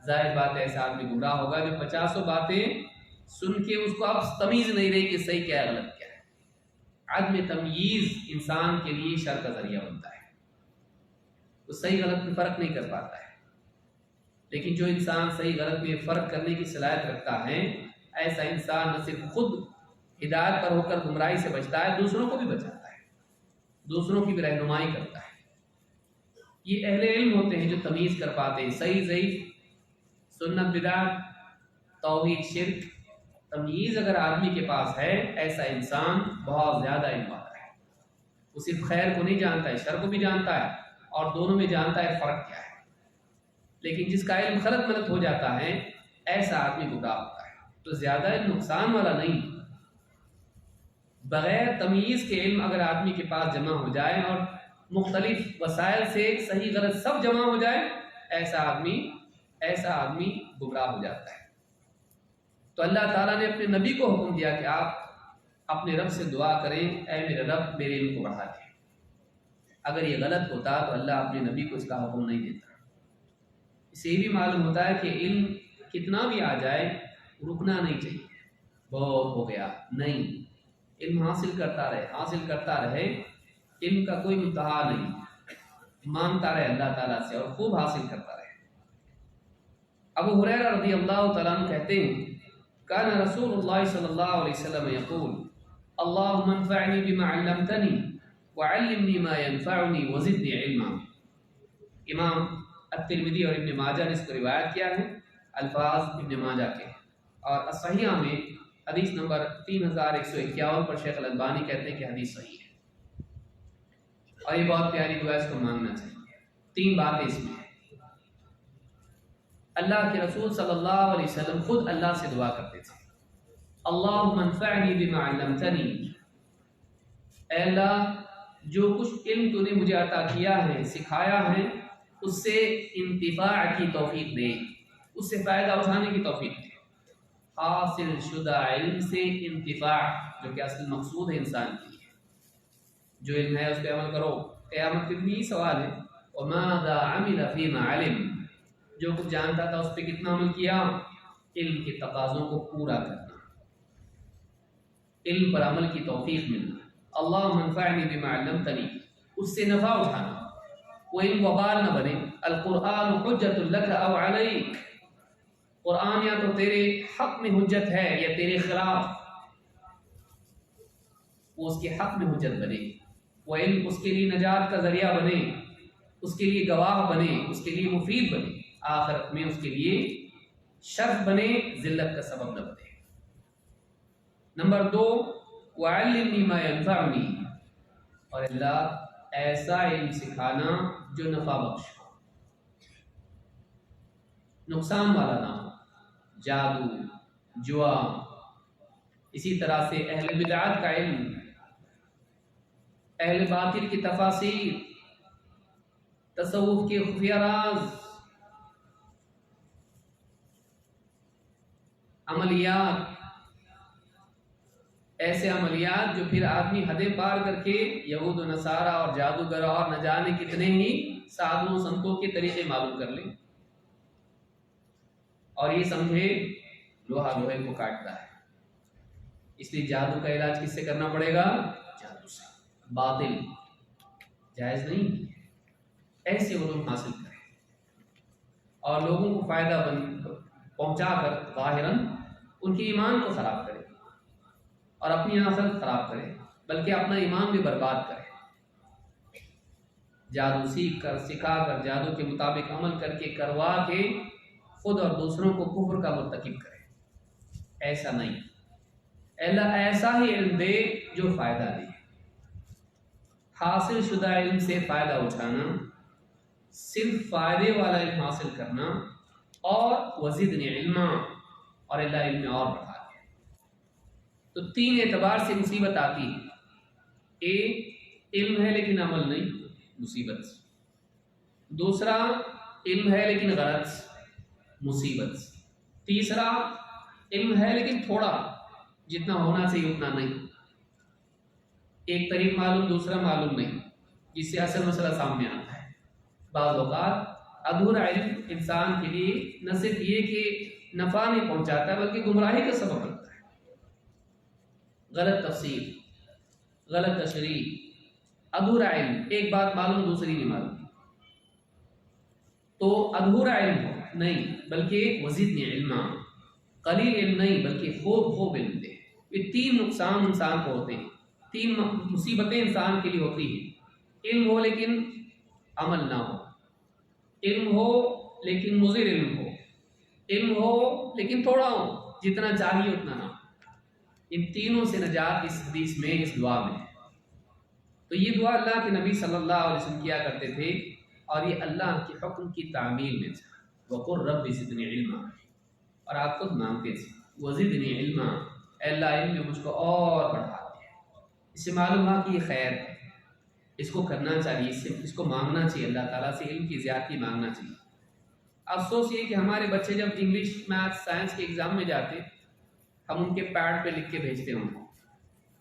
ظاہر بات ہے ایسا آدمی گمراہ ہوگا جو 50 باتیں سن کے اس کو اب تمیز نہیں رہی کہ صحیح کیا ہے غلط کیا ہے۔ عدم تمییز انسان کے لیے شر کا ذریعہ بنتا ہے، وہ صحیح غلط میں فرق نہیں کر پاتا ہے۔ لیکن جو انسان صحیح غلط میں فرق کرنے کی صلاحیت رکھتا ہے، ایسا انسان نہ صرف خود ہدایت پر ہو کر گمراہی سے بچتا ہے، دوسروں کو بھی بچاتا ہے، دوسروں کی بھی رہنمائی کرتا ہے۔ یہ اہل علم ہوتے ہیں جو تمیز کر پاتے ہیں صحیح ضعیف، سنت بدعت، توحید شرک۔ تمیز اگر آدمی کے پاس ہے ایسا انسان بہت زیادہ علم والا ہے، وہ صرف خیر کو نہیں جانتا ہے، شر کو بھی جانتا ہے، اور دونوں میں جانتا ہے فرق کیا ہے۔ لیکن جس کا علم غلط ملت ہو جاتا ہے ایسا آدمی گمراہ ہوتا ہے۔ تو زیادہ علم نقصان والا نہیں، بغیر تمیز کے علم اگر آدمی کے پاس جمع ہو جائے اور مختلف وسائل سے صحیح غلط سب جمع ہو جائے، ایسا آدمی گمراہ ہو جاتا ہے۔ تو اللہ تعالیٰ نے اپنے نبی کو حکم دیا کہ آپ اپنے رب سے دعا کریں، اے میرے رب میرے علم کو بڑھا دے۔ اگر یہ غلط ہوتا تو اللہ اپنے نبی کو اس کا حکم نہیں دیتا۔ اس سے یہ بھی معلوم ہوتا ہے کہ علم کتنا بھی آ جائے رکنا نہیں چاہیے، بہت ہو گیا نہیں، علم حاصل کرتا رہے، علم کا کوئی انتہا نہیں، مانگتا رہے اللہ تعالیٰ سے اور خوب حاصل کرتا رہے۔ ابو ہریرہ رضی اللہ تعالیٰ عنہ کہتے ہیں کان رسول اللہ صلی اللہ علیہ وسلم یقول اللہم انفعنی بما علمتنی وعلمنی ما ینفعنی وزدنی علما۔ امام الترمذی اور ابن ماجہ نے اس کو روایت کیا ہے، الفاظ ابن ماجہ کے، اور الصحیحہ میں حدیث نمبر 3151 پر شیخ الالبانی کہتے ہیں کہ حدیث صحیح ہے، اور یہ بہت پیاری دعا ہے، اس کو مانگنا چاہیے۔ 3 باتیں اس میں ہیں۔ اللہ کے رسول صلی اللہ علیہ وسلم خود اللہ سے دعا کرتے تھے، اللہم انفعنی بما علمتنی، اے اللہ جو کچھ علم تو نے مجھے عطا کیا ہے، سکھایا ہے، اس سے انتفاع کی توفیق دے، اس سے فائدہ اٹھانے کی توفیق دے۔ حاصل شدہ علم سے انتفاع، جو کہ اصل مقصود ہے انسان کی ہے، جو علم ہے اس پہ عمل کرو۔ قیامت کے دن یہی سوال ہے، وَمَاذَا عَمِلَ فِيمَا عَلِمَ، جو کچھ جانتا تھا اس پہ کتنا عمل کیا؟ علم کے تقاضوں کو پورا کرنا، علم پر عمل کی توفیق ملنا۔ اللہم انفعنی بما علمتنی، اس سے نفع اٹھانا، وہ علم وبال نہ بنے۔ القرآن حجت لک او علیک، قرآن یا تو تیرے حق میں حجت ہے یا تیرے خلاف، وہ اس کے حق میں حجت بنے، وہ علم اس کے لیے نجات کا ذریعہ بنے، اس کے لیے گواہ بنے، اس کے لیے مفید بنے، آخرت میں اس کے لیے شرف بنے، ذلت کا سبب نہ بنے۔ نمبر 2، وَعَلِّمْنِي مَا يَنفَعُنِي، اور اللہ ایسا علم سکھانا جو نفع بخش ہو، نقصان والا نہ ہو، جادو، جوا، اسی طرح سے اہل بدعات کا علم، اہل باطل کی تفاسیر، تصوف کے خفیہ راز، عملیات، ایسے عملیات جو پھر آدمی حدیں پار کر کے یہود و نصارہ اور جادوگروں اور نہ جانے کتنے ہی سادھوؤں سنتوں کے طریقے معلوم کر لیں اور یہ سمجھے لوہا لوہے کو کاٹتا ہے۔ اس لیے جادو کا علاج کس سے کرنا پڑے گا؟ جادو سے۔ باطل جائز نہیں، ایسے علوم حاصل کریں اور لوگوں کو فائدہ پہنچا کر ظاہراً ان کے ایمان کو خراب کرے اور اپنی آخرت خراب کرے، بلکہ اپنا ایمان بھی برباد کرے۔ جادو سیکھ کر، سکھا کر، جادو کے مطابق عمل کر کے، کروا کے خود اور دوسروں کو کفر کا مرتکب کرے، ایسا نہیں۔ اللہ ایسا ہی علم دے جو فائدہ دے۔ حاصل شدہ علم سے فائدہ اٹھانا، صرف فائدے والا علم حاصل کرنا، اور وزدنی علما، اور اللہ علم میں اور بڑھا دے۔ تو 3 اعتبار سے مصیبت آتی ہے۔ ایک، علم ہے لیکن عمل نہیں، مصیبت۔ دوسرا، علم ہے لیکن غلط، مصیبت۔ تیسرا، علم ہے لیکن تھوڑا، جتنا ہونا چاہیے اتنا نہیں، ایک طریق معلوم دوسرا معلوم نہیں، جس سے اصل مسئلہ سامنے آتا ہے۔ بعض اوقات ادھورا علم انسان کے لیے نہ صرف یہ کہ نفع نہیں پہنچاتا بلکہ گمراہی کا سبب بنتا ہے۔ غلط تفسیر، غلط تشریح، ادھورا علم، ایک بات معلوم دوسری نہیں معلوم، تو ادھورا علم ہو نہیں بلکہ وزدنی علما، قلیل علم نہیں بلکہ خوب علم دے۔ یہ 3 نقصان انسان کو ہوتے ہیں، 3 مصیبتیں انسان کے لیے ہوتی ہیں۔ علم ہو لیکن عمل نہ ہو، علم ہو لیکن مضر علم ہو، علم ہو لیکن تھوڑا ہو، جتنا چاہیے اتنا نہ ہو۔ ان تینوں سے نجات اس حدیث میں، اس دعا میں ہے۔ تو یہ دعا اللہ کے نبی صلی اللہ علیہ وسلم کیا کرتے تھے اور یہ اللہ کے حکم کی تعمیل میں تھا۔ وَقُلْ رَبِّ زِدْنِی عِلْمًا، اور آپ خود مانگتے تھے وَزِدْنِی عِلْمًا، اے اللہ علم میں مجھ کو اور بڑھا دے۔ اس سے معلوم ہوا کہ یہ خیر ہے، اس کو کرنا چاہیے، اس کو مانگنا چاہیے، اللہ تعالیٰ سے علم کی زیادتی مانگنا چاہیے۔ افسوس یہ کہ ہمارے بچے جب انگلش، میتھ، سائنس کے ایگزام میں جاتے، ہم ان کے پیڈ پہ لکھ کے بھیجتے ہیں ان کو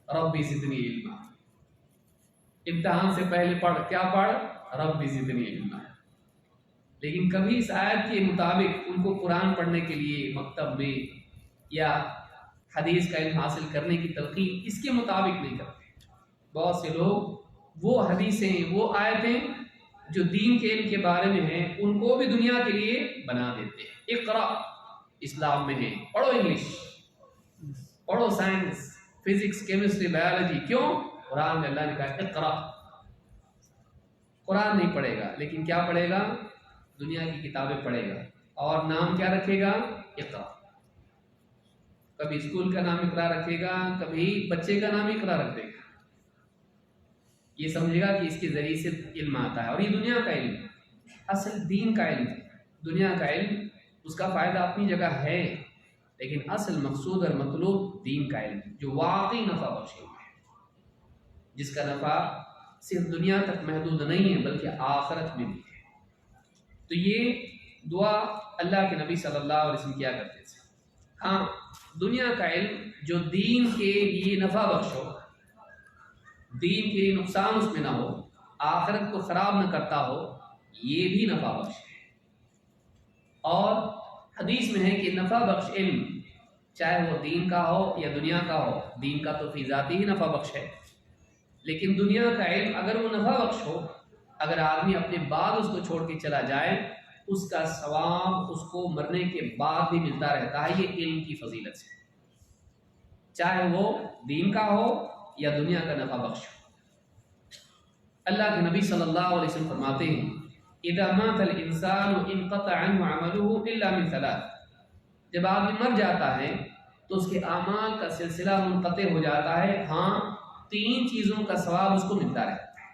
ربی زدنی علما۔ امتحان سے پہلے پڑھ، کیا پڑھ؟ ربی زدنی علما۔ لیکن کبھی اس آیت کے مطابق ان کو قرآن پڑھنے کے لیے مکتب میں یا حدیث کا علم حاصل کرنے کی تلقین اس کے مطابق نہیں کرتے۔ بہت سے لوگ وہ حدیثیں، وہ آیتیں جو دین کے علم کے بارے میں ہیں، ان کو بھی دنیا کے لیے بنا دیتے ہیں۔ اقرا اسلام میں ہے، پڑھو انگلش، پڑھو سائنس، فزکس، کیمسٹری، بایولوجی۔ کیوں؟ قرآن میں اللہ نے کہا اقرا۔ قرآن نہیں پڑھے گا لیکن کیا پڑھے گا؟ دنیا کی کتابیں پڑھے گا، اور نام کیا رکھے گا؟ اقرا۔ کبھی اسکول کا نام اقرا رکھے گا، کبھی بچے کا نام اقرا رکھ دے گا، یہ سمجھے گا کہ اس کے ذریعے سے علم آتا ہے، اور یہ دنیا کا علم، اصل دین کا علم ہے۔ دنیا کا علم اس کا فائدہ اپنی جگہ ہے، لیکن اصل مقصود اور مطلوب دین کا علم جو واقعی نفع بخش ہے، جس کا نفع صرف دنیا تک محدود نہیں ہے بلکہ آخرت میں بھی ہے۔ تو یہ دعا اللہ کے نبی صلی اللہ علیہ وسلم کیا کرتے تھے۔ ہاں، دنیا کا علم جو دین کے لیے نفع بخش ہو، دین کے لیے نقصان اس میں نہ ہو، آخرت کو خراب نہ کرتا ہو، یہ بھی نفع بخش ہے۔ اور حدیث میں ہے کہ نفع بخش علم چاہے وہ دین کا ہو یا دنیا کا ہو، دین کا تو فی ذاتی ہی نفع بخش ہے، لیکن دنیا کا علم اگر وہ نفع بخش ہو، اگر آدمی اپنے بعد اس کو چھوڑ کے چلا جائے، اس کا ثواب اس کو مرنے کے بعد بھی ملتا رہتا ہے، یہ علم کی فضیلت سے، چاہے وہ دین کا ہو یا دنیا کا نفع بخش ہو۔ اللہ کے نبی صلی اللہ علیہ وسلم فرماتے ہیں اذا مات الانسان انقطع عنه عمله الا من ثلاث، جب آدمی مر جاتا ہے تو اس کے اعمال کا سلسلہ منقطع ہو جاتا ہے، ہاں 3 چیزوں کا ثواب اس کو ملتا رہتا ہے۔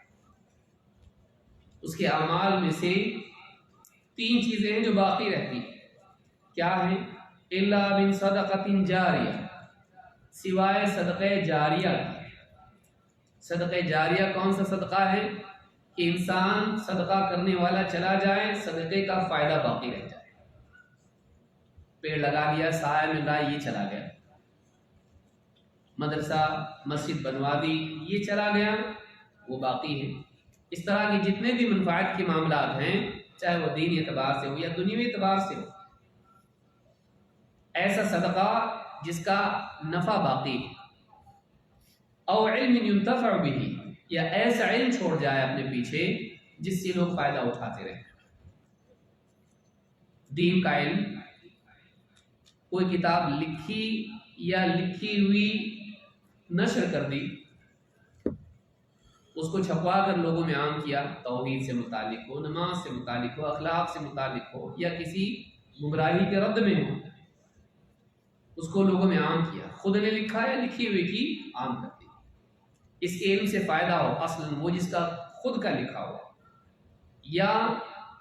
اس کے اعمال میں سے 3 چیزیں ہیں جو باقی رہتی ہیں، کیا ہیں؟ الا من صدقۃ جاریہ، سوائے صدقہ جاریہ کی۔ صدقہ جاریہ کون سا صدقہ ہے؟ کہ انسان صدقہ کرنے والا چلا جائے، صدقے کا فائدہ باقی رہ جائے، پیڑ لگا دیا، سایہ مل رہا ہے، یہ چلا گیا، مدرسہ مسجد بنوا دی، یہ چلا گیا، وہ باقی ہے۔ اس طرح کے جتنے بھی منفعت کے معاملات ہیں، چاہے وہ دینی اعتبار سے ہو یا دنیوی اعتبار سے ہو، ایسا صدقہ جس کا نفع باقی ہے، او علم ينتفع به، یا ایسا علم چھوڑ جائے اپنے پیچھے جس سے لوگ فائدہ اٹھاتے رہیں۔ دین کا علم، کوئی کتاب لکھی یا لکھی ہوئی نشر کر دی، اس کو چھپوا کر لوگوں میں عام کیا، توحید سے متعلق ہو، نماز سے متعلق ہو، اخلاق سے متعلق ہو، یا کسی گمراہی کے رد میں ہو، اس کو لوگوں میں عام کیا، خود نے لکھا یا لکھی ہوئی کی عام کر دی۔ اس کے علم سے فائدہ ہو اصلاً وہ جس کا خود کا لکھا ہوا، یا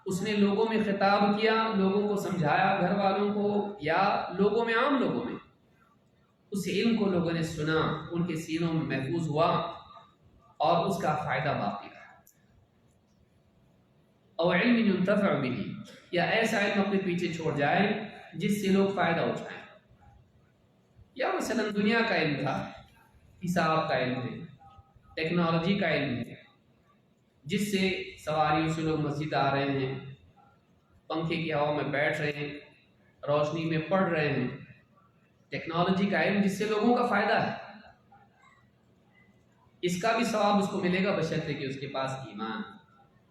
اس نے لوگوں میں خطاب کیا، لوگوں کو سمجھایا، گھر والوں کو یا لوگوں میں، عام لوگوں میں، اس علم کو لوگوں نے سنا، ان کے سینوں میں محفوظ ہوا اور اس کا فائدہ باقی رہا۔ اور علم ينتفع به، یا ایسا علم اپنے پیچھے چھوڑ جائے جس سے لوگ فائدہ اٹھائیں، یا مثلا دنیا کا علم تھا، حساب کا علم ہے، ٹیکنالوجی کا علم ہے، جس سے سواریوں سے لوگ مسجد آ رہے ہیں، پنکھے کی ہوا میں بیٹھ رہے ہیں، روشنی میں پڑھ رہے ہیں، ٹیکنالوجی کا علم جس سے لوگوں کا فائدہ ہے، اس کا بھی ثواب اس کو ملے گا بشرطے کہ اس کے پاس ایمان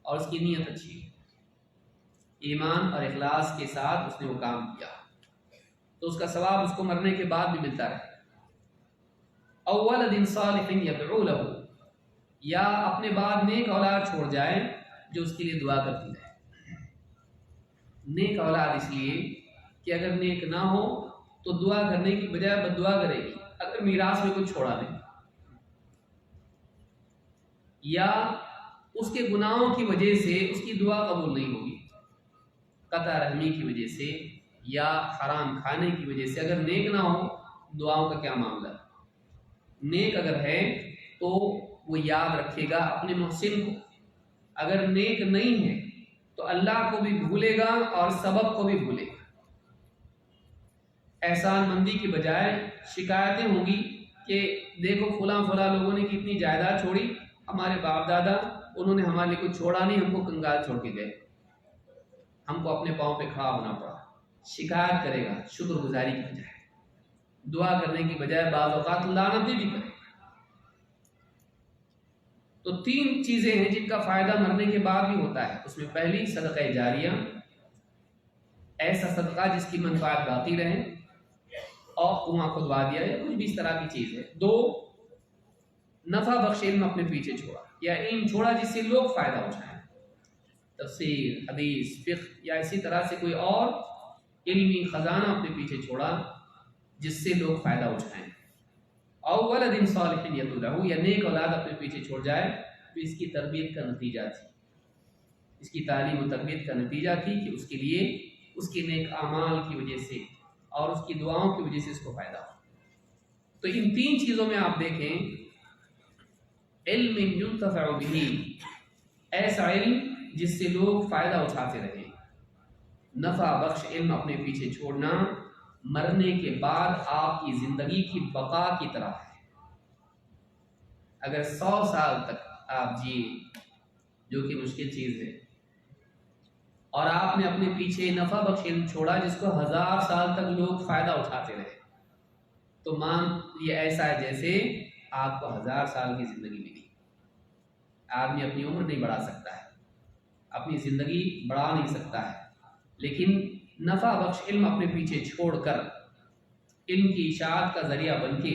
اور اس کی نیت اچھی ہے، ایمان اور اخلاص کے ساتھ اس نے وہ کام کیا، تو اس کا ثواب اس کو مرنے کے بعد بھی ملتا رہے۔ او ولد صالح یدعو له، یا اپنے بعد نیک اولاد چھوڑ جائے جو اس کے لیے دعا کرتی رہے۔ نیک اولاد اس لیے کہ اگر نیک نہ ہو تو دعا کرنے کی بجائے بد دعا کرے گی، اگر میراث میں کچھ چھوڑا نہیں، یا اس کے گناہوں کی وجہ سے اس کی دعا قبول نہیں ہوگی، قطع رحمی کی وجہ سے یا حرام کھانے کی وجہ سے۔ اگر نیک نہ ہو، دعاؤں کا کیا معاملہ ہے؟ نیک اگر ہے تو وہ یاد رکھے گا اپنے محسن کو، اگر نیک نہیں ہے تو اللہ کو بھی بھولے گا اور سبب کو بھی بھولے گا۔ احسان مندی کی بجائے شکایتیں ہوں گی کہ دیکھو فلاں فلاں لوگوں نے کتنی جائیداد چھوڑی، ہمارے باپ دادا انہوں نے ہمارے لیے کچھ چھوڑا نہیں، ہم کو کنگال چھوڑ کے گئے، ہم کو اپنے پاؤں پہ کھڑا ہونا پڑا۔ شکایت کرے گا شکر گزاری کی بجائے، دعا کرنے کی بجائے بعض اوقات لعنتیں بھی کرے گا۔ تو 3 چیزیں ہیں جن کا فائدہ مرنے کے بعد بھی ہوتا ہے، اس میں پہلی صدقہ جاریہ، ایسا صدقہ جس کی منفعت باقی رہے، اور کنواں کھدوا دیا یا کچھ بھی اس طرح کی چیز ہے۔ 2 نفع بخش علم اپنے پیچھے چھوڑا، یا علم چھوڑا جس سے لوگ فائدہ اٹھائیں، تفسیر، حدیث، فقہ یا اسی طرح سے کوئی اور علمی خزانہ اپنے پیچھے چھوڑا جس سے لوگ فائدہ اٹھائیں۔ او ولد صالح یدعو له، یا نیک اولاد اپنے پیچھے چھوڑ جائے تو اس کی تربیت کا نتیجہ تھی، اس کی تعلیم و تربیت کا نتیجہ تھی کہ اس کے لیے اس کے نیک اعمال کی وجہ سے اور اس کی دعاؤں کی وجہ سے اس کو فائدہ ہو۔ تو ان 3 چیزوں میں آپ دیکھیں، علم ينتفع به، ایسا علم جس سے لوگ فائدہ اٹھاتے رہیں، نفع بخش علم اپنے پیچھے چھوڑنا مرنے کے بعد آپ کی زندگی کی بقا کی طرح ہے۔ اگر 100 سال تک آپ جیے، جو کہ مشکل چیز ہے، اور آپ نے اپنے پیچھے نفع بخش علم چھوڑا جس کو 1000 سال تک لوگ فائدہ اٹھاتے رہے، تو مان یہ ایسا ہے جیسے آپ کو 1000 سال کی زندگی ملی۔ آدمی اپنی عمر نہیں بڑھا سکتا ہے، اپنی زندگی بڑھا نہیں سکتا ہے، لیکن نفع بخش علم اپنے پیچھے چھوڑ کر علم کی اشاعت کا ذریعہ بن کے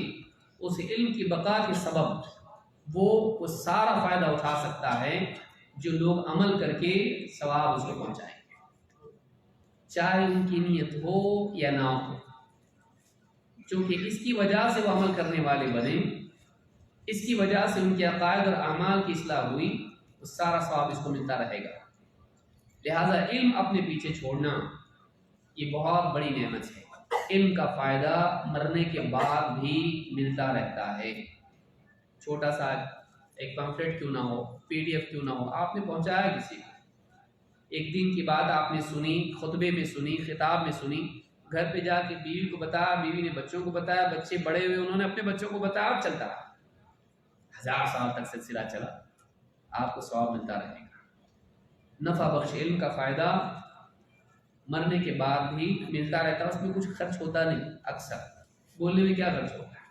اس علم کی بقا کے سبب وہ سارا فائدہ اٹھا سکتا ہے جو لوگ عمل کر کے ثواب اس کو پہنچائیں گے، چاہے ان کی نیت ہو یا نہ ہو، چونکہ اس کی وجہ سے وہ عمل کرنے والے بنے، اس کی وجہ سے ان کے عقائد اور اعمال کی اصلاح ہوئی، تو سارا ثواب اس کو ملتا رہے گا۔ لہٰذا علم اپنے پیچھے چھوڑنا یہ بہت بڑی نعمت ہے۔ علم کا فائدہ مرنے کے بعد بھی ملتا رہتا ہے، چھوٹا سا ایک پمفلٹ کیوں نہ ہو، پی ڈی ایف کیوں نہ ہو، آپ نے پہنچایا کسی کو، ایک دن کی بات آپ نے سنی، خطبے میں سنی، خطاب میں سنی، گھر پہ جا کے بیوی کو بتایا، بیوی نے بچوں کو بتایا، بچے بڑے ہوئے انہوں نے اپنے بچوں کو بتایا، اور چلتا رہا، 1000 سال تک سلسلہ چلا، آپ کو ثواب ملتا رہے گا۔ نفع بخش علم کا فائدہ مرنے کے بعد بھی ملتا رہتا ہے، اس میں کچھ خرچ ہوتا نہیں، اکثر بولنے میں کیا خرچ ہوتا ہے۔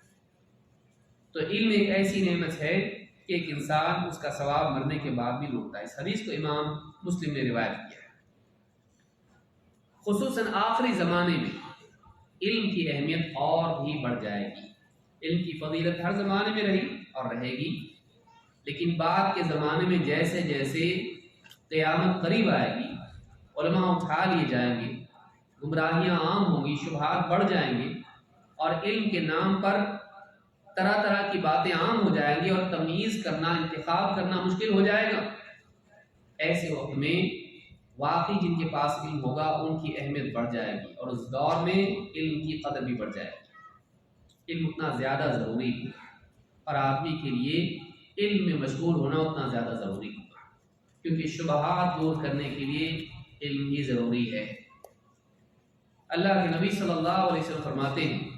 تو علم ایک ایسی نعمت ہے کہ ایک انسان اس کا ثواب مرنے کے بعد بھی لوٹتا ہے۔ اس حدیث کو امام مسلم نے روایت کیا ہے۔ خصوصاً آخری زمانے میں علم کی اہمیت اور بھی بڑھ جائے گی۔ علم کی فضیلت ہر زمانے میں رہی اور رہے گی، لیکن بعد کے زمانے میں جیسے جیسے قیامت قریب آئے گی، علماء اٹھا لیے جائیں گے، گمراہیاں عام ہوں گی، شبہات بڑھ جائیں گے، اور علم کے نام پر طرح طرح کی باتیں عام ہو جائیں گی، اور تمیز کرنا، انتخاب کرنا مشکل ہو جائے گا۔ ایسے وقت میں واقعی جن کے پاس علم ہوگا ان کی اہمیت بڑھ جائے گی، اور اس دور میں علم کی قدر بھی بڑھ جائے گی۔ علم اتنا زیادہ ضروری ہے، اور آدمی کے لیے علم میں مشغول ہونا اتنا زیادہ ضروری ہوگا، کیونکہ شبہات دور کرنے کے لیے علم ہی ضروری ہے۔ اللہ کے نبی صلی اللہ علیہ وسلم فرماتے ہیں،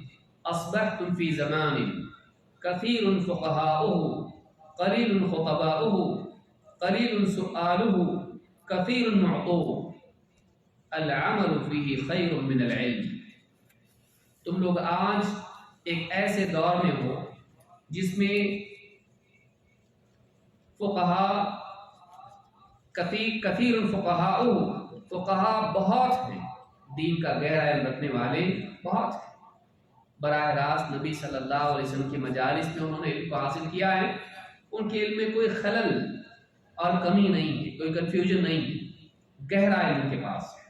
اصبحتم فی زمان کثیر فقہاؤہ قلیل خطباؤہ قلیل سؤالہ کثیر معطوہ العمل فیہ خیر من العلم۔ تم لوگ آج ایک ایسے دور میں ہو جس میں فقہا کثیر فقہاؤہ، فقہا بہت ہیں، دین کا گہرا علم رکھنے والے بہت ہیں، براہ راست نبی صلی اللہ علیہ وسلم کی مجالس میں انہوں نے علم کو حاصل کیا ہے، ان کے علم میں کوئی خلل اور کمی نہیں ہے، کوئی کنفیوژن نہیں ہے، گہرا علم ان کے پاس ہے،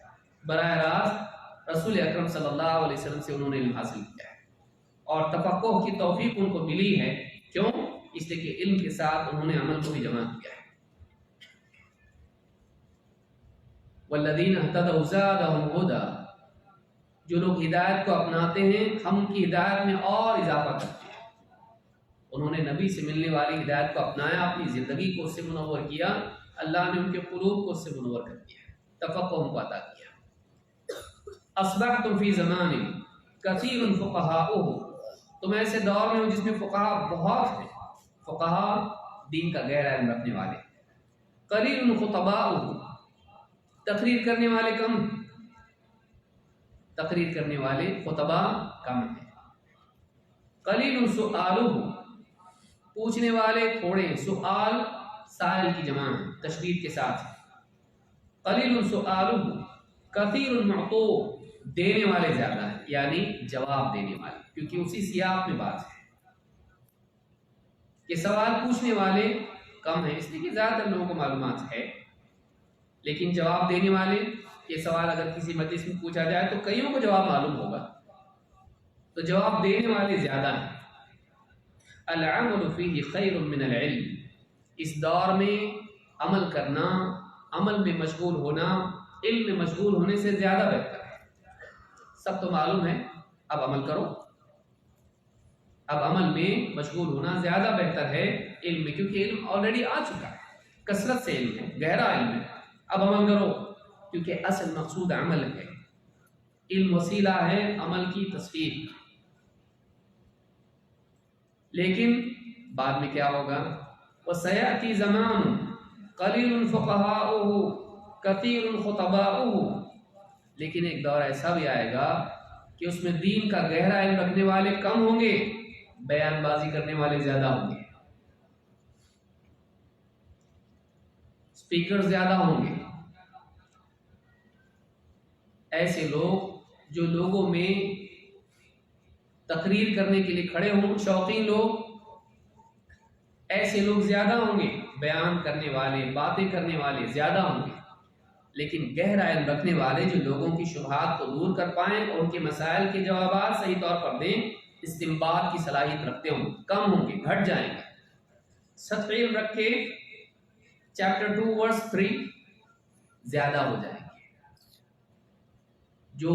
براہ راست رسول اکرم صلی اللہ علیہ وسلم سے انہوں نے علم حاصل کیا ہے، اور تفقہ کی توفیق ان کو ملی ہے۔ کیوں؟ اس لیے کہ علم کے ساتھ انہوں نے عمل کو بھی جمع کیا ہے۔ والذین اہتدوا زادہم ھدی، جو لوگ ہدایت کو اپناتے ہیں ہم ان کی ہدایت میں اور اضافہ کرتے ہیں۔ انہوں نے نبی سے ملنے والی ہدایت کو اپنایا، اپنی زندگی کو اس سے منور کیا، اللہ نے ان کے قلوب کو اس سے منور کر دیا، تفقہ ان کو عطا کیا۔ اصبحتم فی زمان کثیر فقہاؤہ، تم ایسے دور میں ہو جس میں فقہا بہت ہیں، فقہا دین کا گہرا علم رکھنے والے، قلیل خطباؤہ، تقریر کرنے والے کم، تقریر کرنے والے خطبہ کم ہیں، قلیل سؤالہ، پوچھنے والے تھوڑے ہیں، سؤال سائل کی جمع ہے، تشدید کے ساتھ، قلیل سؤالہ کثیر معطوہ، دینے والے زیادہ ہیں، یعنی جواب دینے والے، کیونکہ اسی سیاق میں بات ہے کہ سوال پوچھنے والے کم ہیں، اس لیے کہ زیادہ تر لوگوں کو معلومات ہے، لیکن جواب دینے والے، یہ سوال اگر کسی مجلس میں پوچھا جائے تو کئیوں کو جواب معلوم ہوگا، تو جواب دینے والے زیادہ ہیں۔ العمل فیہ خیر من العلم، اس دور میں عمل کرنا، عمل میں مشغول ہونا، علم میں مشغول ہونے سے زیادہ بہتر ہے۔ سب تو معلوم ہے، اب عمل کرو، اب عمل میں مشغول ہونا زیادہ بہتر ہے علم میں، کیونکہ علم آلریڈی آ چکا ہے، کثرت سے علم ہے، گہرا علم ہے، اب عمل کرو، کیونکہ اصل مقصود عمل ہے، علم وسیلہ ہے عمل کی تصدیق۔ لیکن بعد میں کیا ہوگا؟ وَسَيَأْتِي زَمَانٌ قَلِيلٌ فُقَهَاؤُهُ كَثِيرٌ خُطَبَاؤُهُ، لیکن ایک دور ایسا بھی آئے گا کہ اس میں دین کا گہرا علم رکھنے والے کم ہوں گے، بیان بازی کرنے والے زیادہ ہوں گے۔ اسپیکر زیادہ ہوں گے، ایسے لوگ جو لوگوں میں تقریر کرنے کے لیے کھڑے ہوں، شوقین لوگ، ایسے لوگ زیادہ ہوں گے، بیان کرنے والے، باتیں کرنے والے زیادہ ہوں گے، لیکن گہرا علم رکھنے والے جو لوگوں کی شبہات کو دور کر پائیں اور ان کے مسائل کے جوابات صحیح طور پر دیں، استنباط کی صلاحیت رکھتے ہوں، کم ہوں گے، گھٹ جائیں گے۔ سطحی علم رکھے چیپٹر 2 ورس 3 زیادہ ہو جائیں گے، جو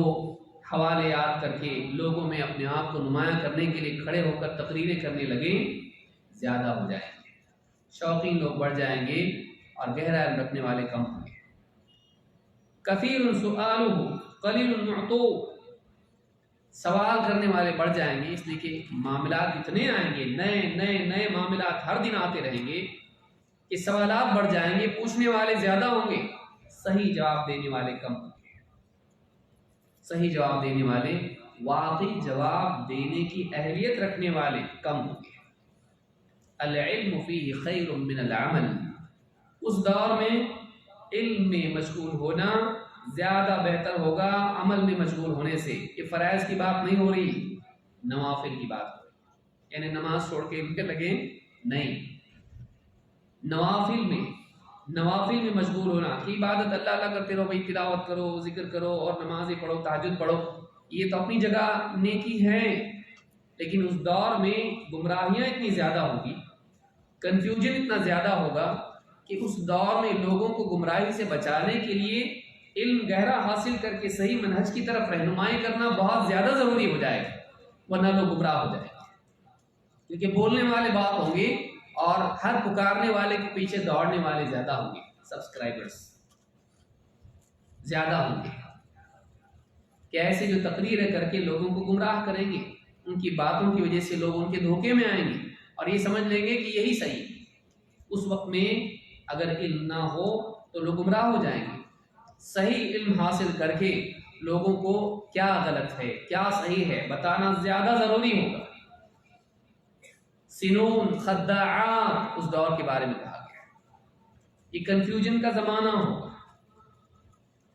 حوالے یاد کر کے لوگوں میں اپنے آپ کو نمایاں کرنے کے لیے کھڑے ہو کر تقریریں کرنے لگیں زیادہ ہو جائیں گے، شوقین لوگ بڑھ جائیں گے اور گہرا علم رکھنے والے کم ہوں گے۔ کثیر سؤالہ قلیل معطو، سوال کرنے والے بڑھ جائیں گے، اس لیے کہ معاملات اتنے آئیں گے، نئے نئے نئے معاملات ہر دن آتے رہیں گے کہ سوالات بڑھ جائیں گے، پوچھنے والے زیادہ ہوں گے، صحیح جواب دینے والے کم ہوں گے۔ صحیح جواب دینے والے، واقعی جواب دینے کی اہلیت رکھنے والے کم ہوں گے۔ العلم فیہ خیر من العمل، اس دور میں علم میں مشغول ہونا زیادہ بہتر ہوگا عمل میں مشغول ہونے سے۔ یہ فرائض کی بات نہیں ہو رہی، نوافل کی بات ہو رہی، یعنی نماز چھوڑ کے ان کے لگے نہیں، نوافل میں مشغول ہونا کہ عبادت اللہ اللہ کرتے رہو، بھائی تلاوت کرو، ذکر کرو اور نمازیں پڑھو، تہجد پڑھو، یہ تو اپنی جگہ نیکی ہے، لیکن اس دور میں گمراہیاں اتنی زیادہ ہوگی، کنفیوژن اتنا زیادہ ہوگا کہ اس دور میں لوگوں کو گمراہی سے بچانے کے لیے علم گہرا حاصل کر کے صحیح منہج کی طرف رہنمائی کرنا بہت زیادہ ضروری ہو جائے گا، ورنہ لوگ گمراہ ہو جائیں گے، کیونکہ بولنے والے بات ہوں گے اور ہر پکارنے والے کے پیچھے دوڑنے والے زیادہ ہوں گے، سبسکرائبرز زیادہ ہوں گے، کہ ایسے جو تقریریں کر کے لوگوں کو گمراہ کریں گے، ان کی باتوں کی وجہ سے لوگ ان کے دھوکے میں آئیں گے اور یہ سمجھ لیں گے کہ یہی صحیح ہے۔ اس وقت میں اگر علم نہ ہو تو لوگ گمراہ ہو جائیں گے۔ صحیح علم حاصل کر کے لوگوں کو کیا غلط ہے کیا صحیح ہے بتانا زیادہ ضروری ہوگا۔ سنون خداعات اس دور کے بارے میں کہا گیا، یہ کنفیوژن کا زمانہ ہوگا،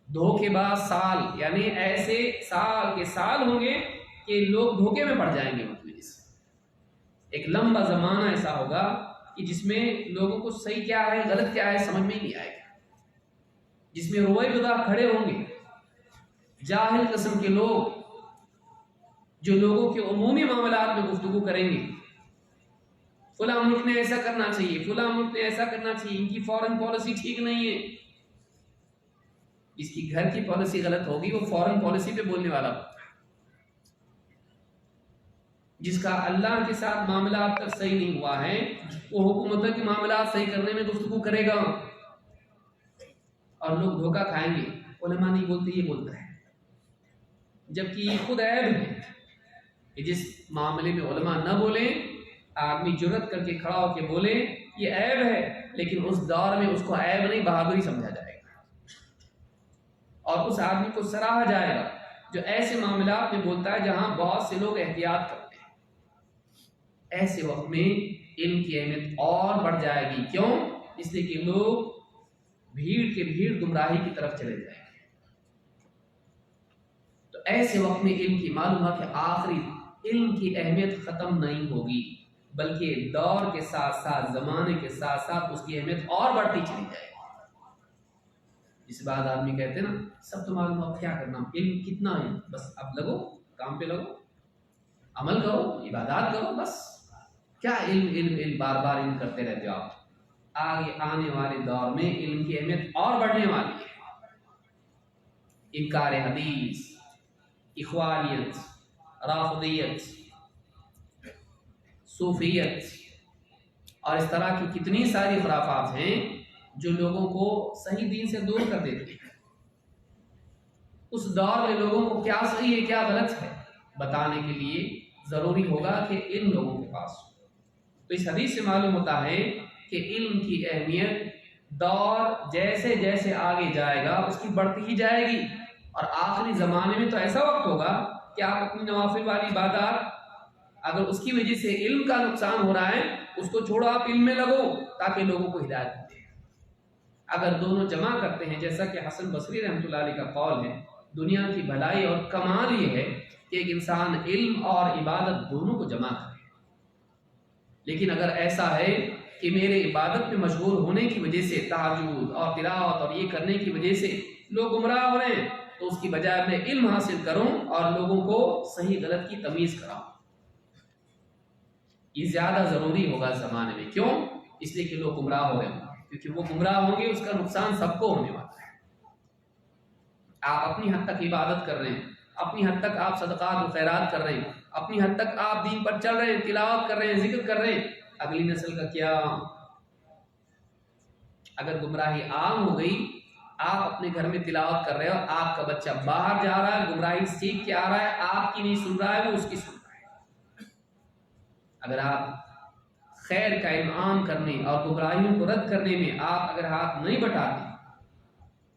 دھوکے باز سال، یعنی ایسے سال کے سال ہوں گے کہ لوگ دھوکے میں پڑ جائیں گے ان کی وجہ سے۔ ایک لمبا زمانہ ایسا ہوگا کہ جس میں لوگوں کو صحیح کیا ہے غلط کیا ہے سمجھ میں ہی نہیں آئے گا، جس میں روئے بدا کھڑے ہوں گے جاہل قسم کے لوگ، جو لوگوں کے عمومی معاملات میں گفتگو کریں گے، فلاں ملک نے ایسا کرنا چاہیے، فلاں ملک نے ایسا کرنا چاہیے، ان کی فورن پالیسی ٹھیک نہیں ہے۔ جس کی گھر کی پالیسی غلط ہوگی وہ فورن پالیسی پہ بولنے والا ہوگا، جس کا اللہ کے ساتھ معاملہ اب تک صحیح نہیں ہوا ہے وہ حکومتوں کے معاملات صحیح کرنے میں گفتگو کرے گا، اور لوگ دھوکہ کھائیں گے، علماء نہیں بولتے یہ بولتا ہے، جبکہ یہ خود عیب ہے کہ جس معاملے میں علماء نہ بولیں، آدمی جرت کر کے کھڑا ہو کے بولے، یہ عیب ہے، لیکن اس دور میں اس کو عیب نہیں بہادری سمجھا جائے گا، اور اس آدمی کو سراہا جائے گا جو ایسے معاملات میں بولتا ہے جہاں بہت سے لوگ احتیاط کرتے ہیں۔ ایسے وقت میں علم کی اہمیت اور بڑھ جائے گی، کیوں؟ اس لیے کہ لوگ بھیڑ کے بھیڑ گمراہی کی طرف چلے جائیں گے۔ تو ایسے وقت میں علم کی معلوم ہے کہ آخری علم کی اہمیت ختم نہیں ہوگی، بلکہ دور کے ساتھ ساتھ زمانے کے ساتھ ساتھ اس کی اہمیت اور بڑھتی چلی جائے گی۔ اس بعد آدمی کہتے ہیں نا سب تو معلوم ہے، کیا کرنا، علم کتنا ہے، بس اب لگو کام پہ لگو، عمل کرو، عبادات کرو، بس کیا علم علم علم بار بار علم کرتے رہتے ہو آپ۔ آگے آنے والے دور میں علم کی اہمیت اور بڑھنے والی ہے۔ انکار حدیث، اخوانیت، رافضیت، صوفیت اور اس طرح کی کتنی ساری خرافات ہیں جو لوگوں کو صحیح دین سے دور کر دیتی ہیں۔ اس دور میں لوگوں کو کیا صحیح ہے کیا غلط ہے بتانے کے لیے ضروری ہوگا کہ علم لوگوں کے پاس ہو۔ تو اس حدیث سے معلوم ہوتا ہے کہ علم کی اہمیت دور جیسے جیسے آگے جائے گا اس کی بڑھتی ہی جائے گی، اور آخری زمانے میں تو ایسا وقت ہوگا کہ آپ اپنی نوافل والی عبادات اگر اس کی وجہ سے علم کا نقصان ہو رہا ہے اس کو چھوڑو، آپ علم میں لگو تاکہ لوگوں کو ہدایت ملے۔ اگر دونوں جمع کرتے ہیں، جیسا کہ حسن بصری رحمۃ اللہ علیہ کا قول ہے، دنیا کی بھلائی اور کمال یہ ہے کہ ایک انسان علم اور عبادت دونوں کو جمع کرے۔ لیکن اگر ایسا ہے کہ میرے عبادت میں مشغول ہونے کی وجہ سے، تہجد اور تلاوت اور یہ کرنے کی وجہ سے لوگ گمراہ ہو رہے ہیں، تو اس کی بجائے میں علم حاصل کروں اور لوگوں کو صحیح غلط کی تمیز کراؤں، یہ زیادہ ضروری ہوگا اس زمانے میں۔ کیوں؟ اس لیے کہ لوگ گمراہ ہو رہے ہیں، کیونکہ وہ گمراہ ہوں گے، اس کا نقصان سب کو ہونے والا ہے۔ آپ اپنی حد تک عبادت کر رہے ہیں، اپنی حد تک آپ صدقات و خیرات کر رہے ہیں، اپنی حد تک آپ دین پر چل رہے ہیں، تلاوت کر رہے ہیں، ذکر کر رہے ہیں، اگلی نسل کا کیا؟ اگر گمراہی عام ہو گئی، آپ اپنے گھر میں تلاوت کر رہے ہو، آپ کا بچہ باہر جا رہا ہے، گمراہی سیکھ کے آ رہا ہے، آپ کی نہیں سن رہا ہے، وہ اس کی سن رہا ہے۔ اگر آپ خیر کا علم عام کرنے اور گمراہیوں کو رد کرنے میں آپ اگر ہاتھ نہیں بٹاتے،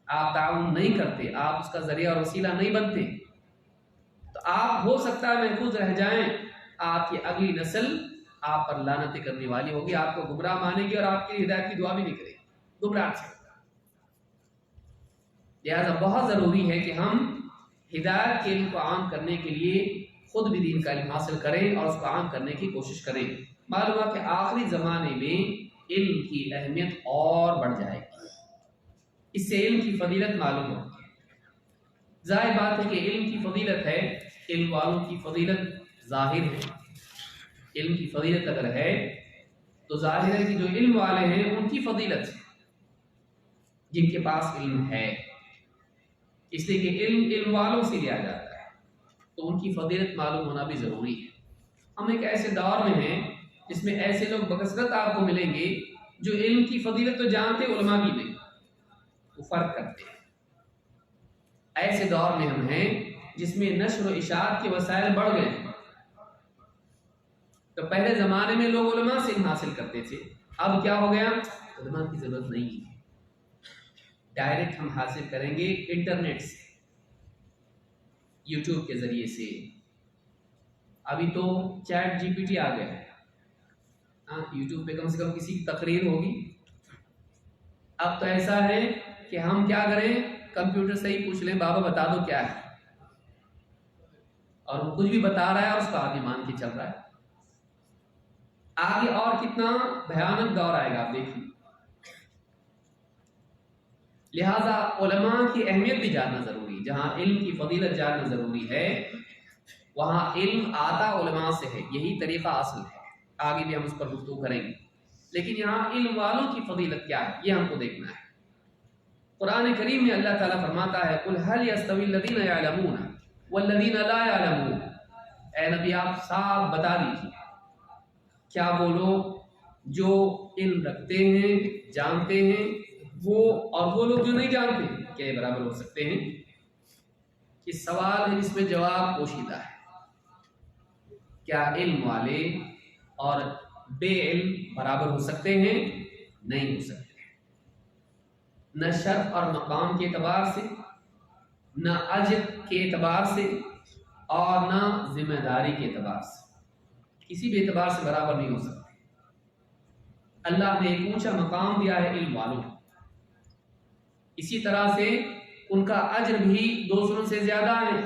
آپ تعاون نہیں کرتے، آپ اس کا ذریعہ اور وسیلہ نہیں بنتے، تو آپ ہو سکتا ہے محفوظ رہ جائیں، آپ کی اگلی نسل آپ پر لعنتیں کرنے والی ہوگی، آپ کو گمراہ مانے گی اور آپ کی ہدایت کی دعا بھی نہیں کرے گی، گمراہ سے۔ لہٰذا بہت ضروری ہے کہ ہم ہدایت کے علم کو عام کرنے کے لیے خود بھی دین کا علم حاصل کریں اور اس کو عام کرنے کی کوشش کریں۔ معلوم ہے کہ آخری زمانے میں علم کی اہمیت اور بڑھ جائے گی، اس سے علم کی فضیلت معلوم ہوتی ہے۔ ظاہر بات ہے کہ علم کی فضیلت ہے، علم والوں کی فضیلت ظاہر ہے۔ علم کی فضیلت اگر ہے تو ظاہر ہے کہ جو علم والے ہیں ان کی فضیلت ہے، جن کے پاس علم ہے، اس لیے کہ علم والوں سے لیا جاتا ہے، تو ان کی فضیلت معلوم ہونا بھی ضروری ہے۔ ہم ایک ایسے دور میں ہیں جس میں ایسے لوگ بکثرت آپ کو ملیں گے جو علم کی فضیلت تو جانتے، علماء کی نہیں، وہ فرق کرتے ہیں۔ ایسے دور میں ہم ہیں جس میں نشر و اشاعت کے وسائل بڑھ گئے ہیں۔ تو پہلے زمانے میں لوگ علماء سے علم حاصل کرتے تھے، اب کیا ہو گیا؟ علماء کی ضرورت نہیں ہے، ڈائریکٹ ہم حاصل کریں گے انٹرنیٹ سے، یوٹیوب کے ذریعے سے۔ ابھی تو چیٹ جی پی ٹی آ گیا ہے، یوٹیوب پہ کم سے کم کسی کی تقریر ہوگی۔ اب تو ایسا ہے کہ ہم کیا کریں، کمپیوٹر سے ہی پوچھ لیں بابا بتا دو کیا ہے، اور وہ کچھ بھی بتا رہا ہے اور اس کا آدمی مان کے چل رہا ہے۔ آگے اور کتنا بھیانک دور آئے گا آپ دیکھیں۔ لہذا علماء کی اہمیت بھی جاننا ضروری ہے، جہاں علم کی فضیلت جاننا ضروری ہے وہاں علم آتا علماء سے ہے، یہی طریقہ اصل ہے۔ آگے بھی ہم اس پر گفتگو کریں گے، لیکن یہاں علم والوں کی فضیلت کیا ہے یہ ہم کو دیکھنا ہے۔ قرآن کریم میں اللہ تعالیٰ فرماتا ہے قُلْ هَلْ يَسْتَوِي الَّذِينَ يَعْلَمُونَ وَالَّذِينَ لَا يَعْلَمُونَ، اے نبی آپ صاف بتا دیجیے، کیا وہ لوگ جو علم رکھتے ہیں، جانتے ہیں، وہ اور وہ لوگ جو نہیں جانتے، کیا یہ برابر ہو سکتے ہیں؟ کہ سوال ہے جس میں جواب پوشیدہ ہے۔ کیا علم والے اور بے علم برابر ہو سکتے ہیں؟ نہیں ہو سکتے، نہ شرف اور مقام کے اعتبار سے، نہ اجر کے اعتبار سے، اور نہ ذمہ داری کے اعتبار سے، کسی بھی اعتبار سے برابر نہیں ہو سکتے۔ اللہ نے ایک اونچا مقام دیا ہے علم والوں کو، اسی طرح سے ان کا اجر بھی دوسروں سے زیادہ ہے،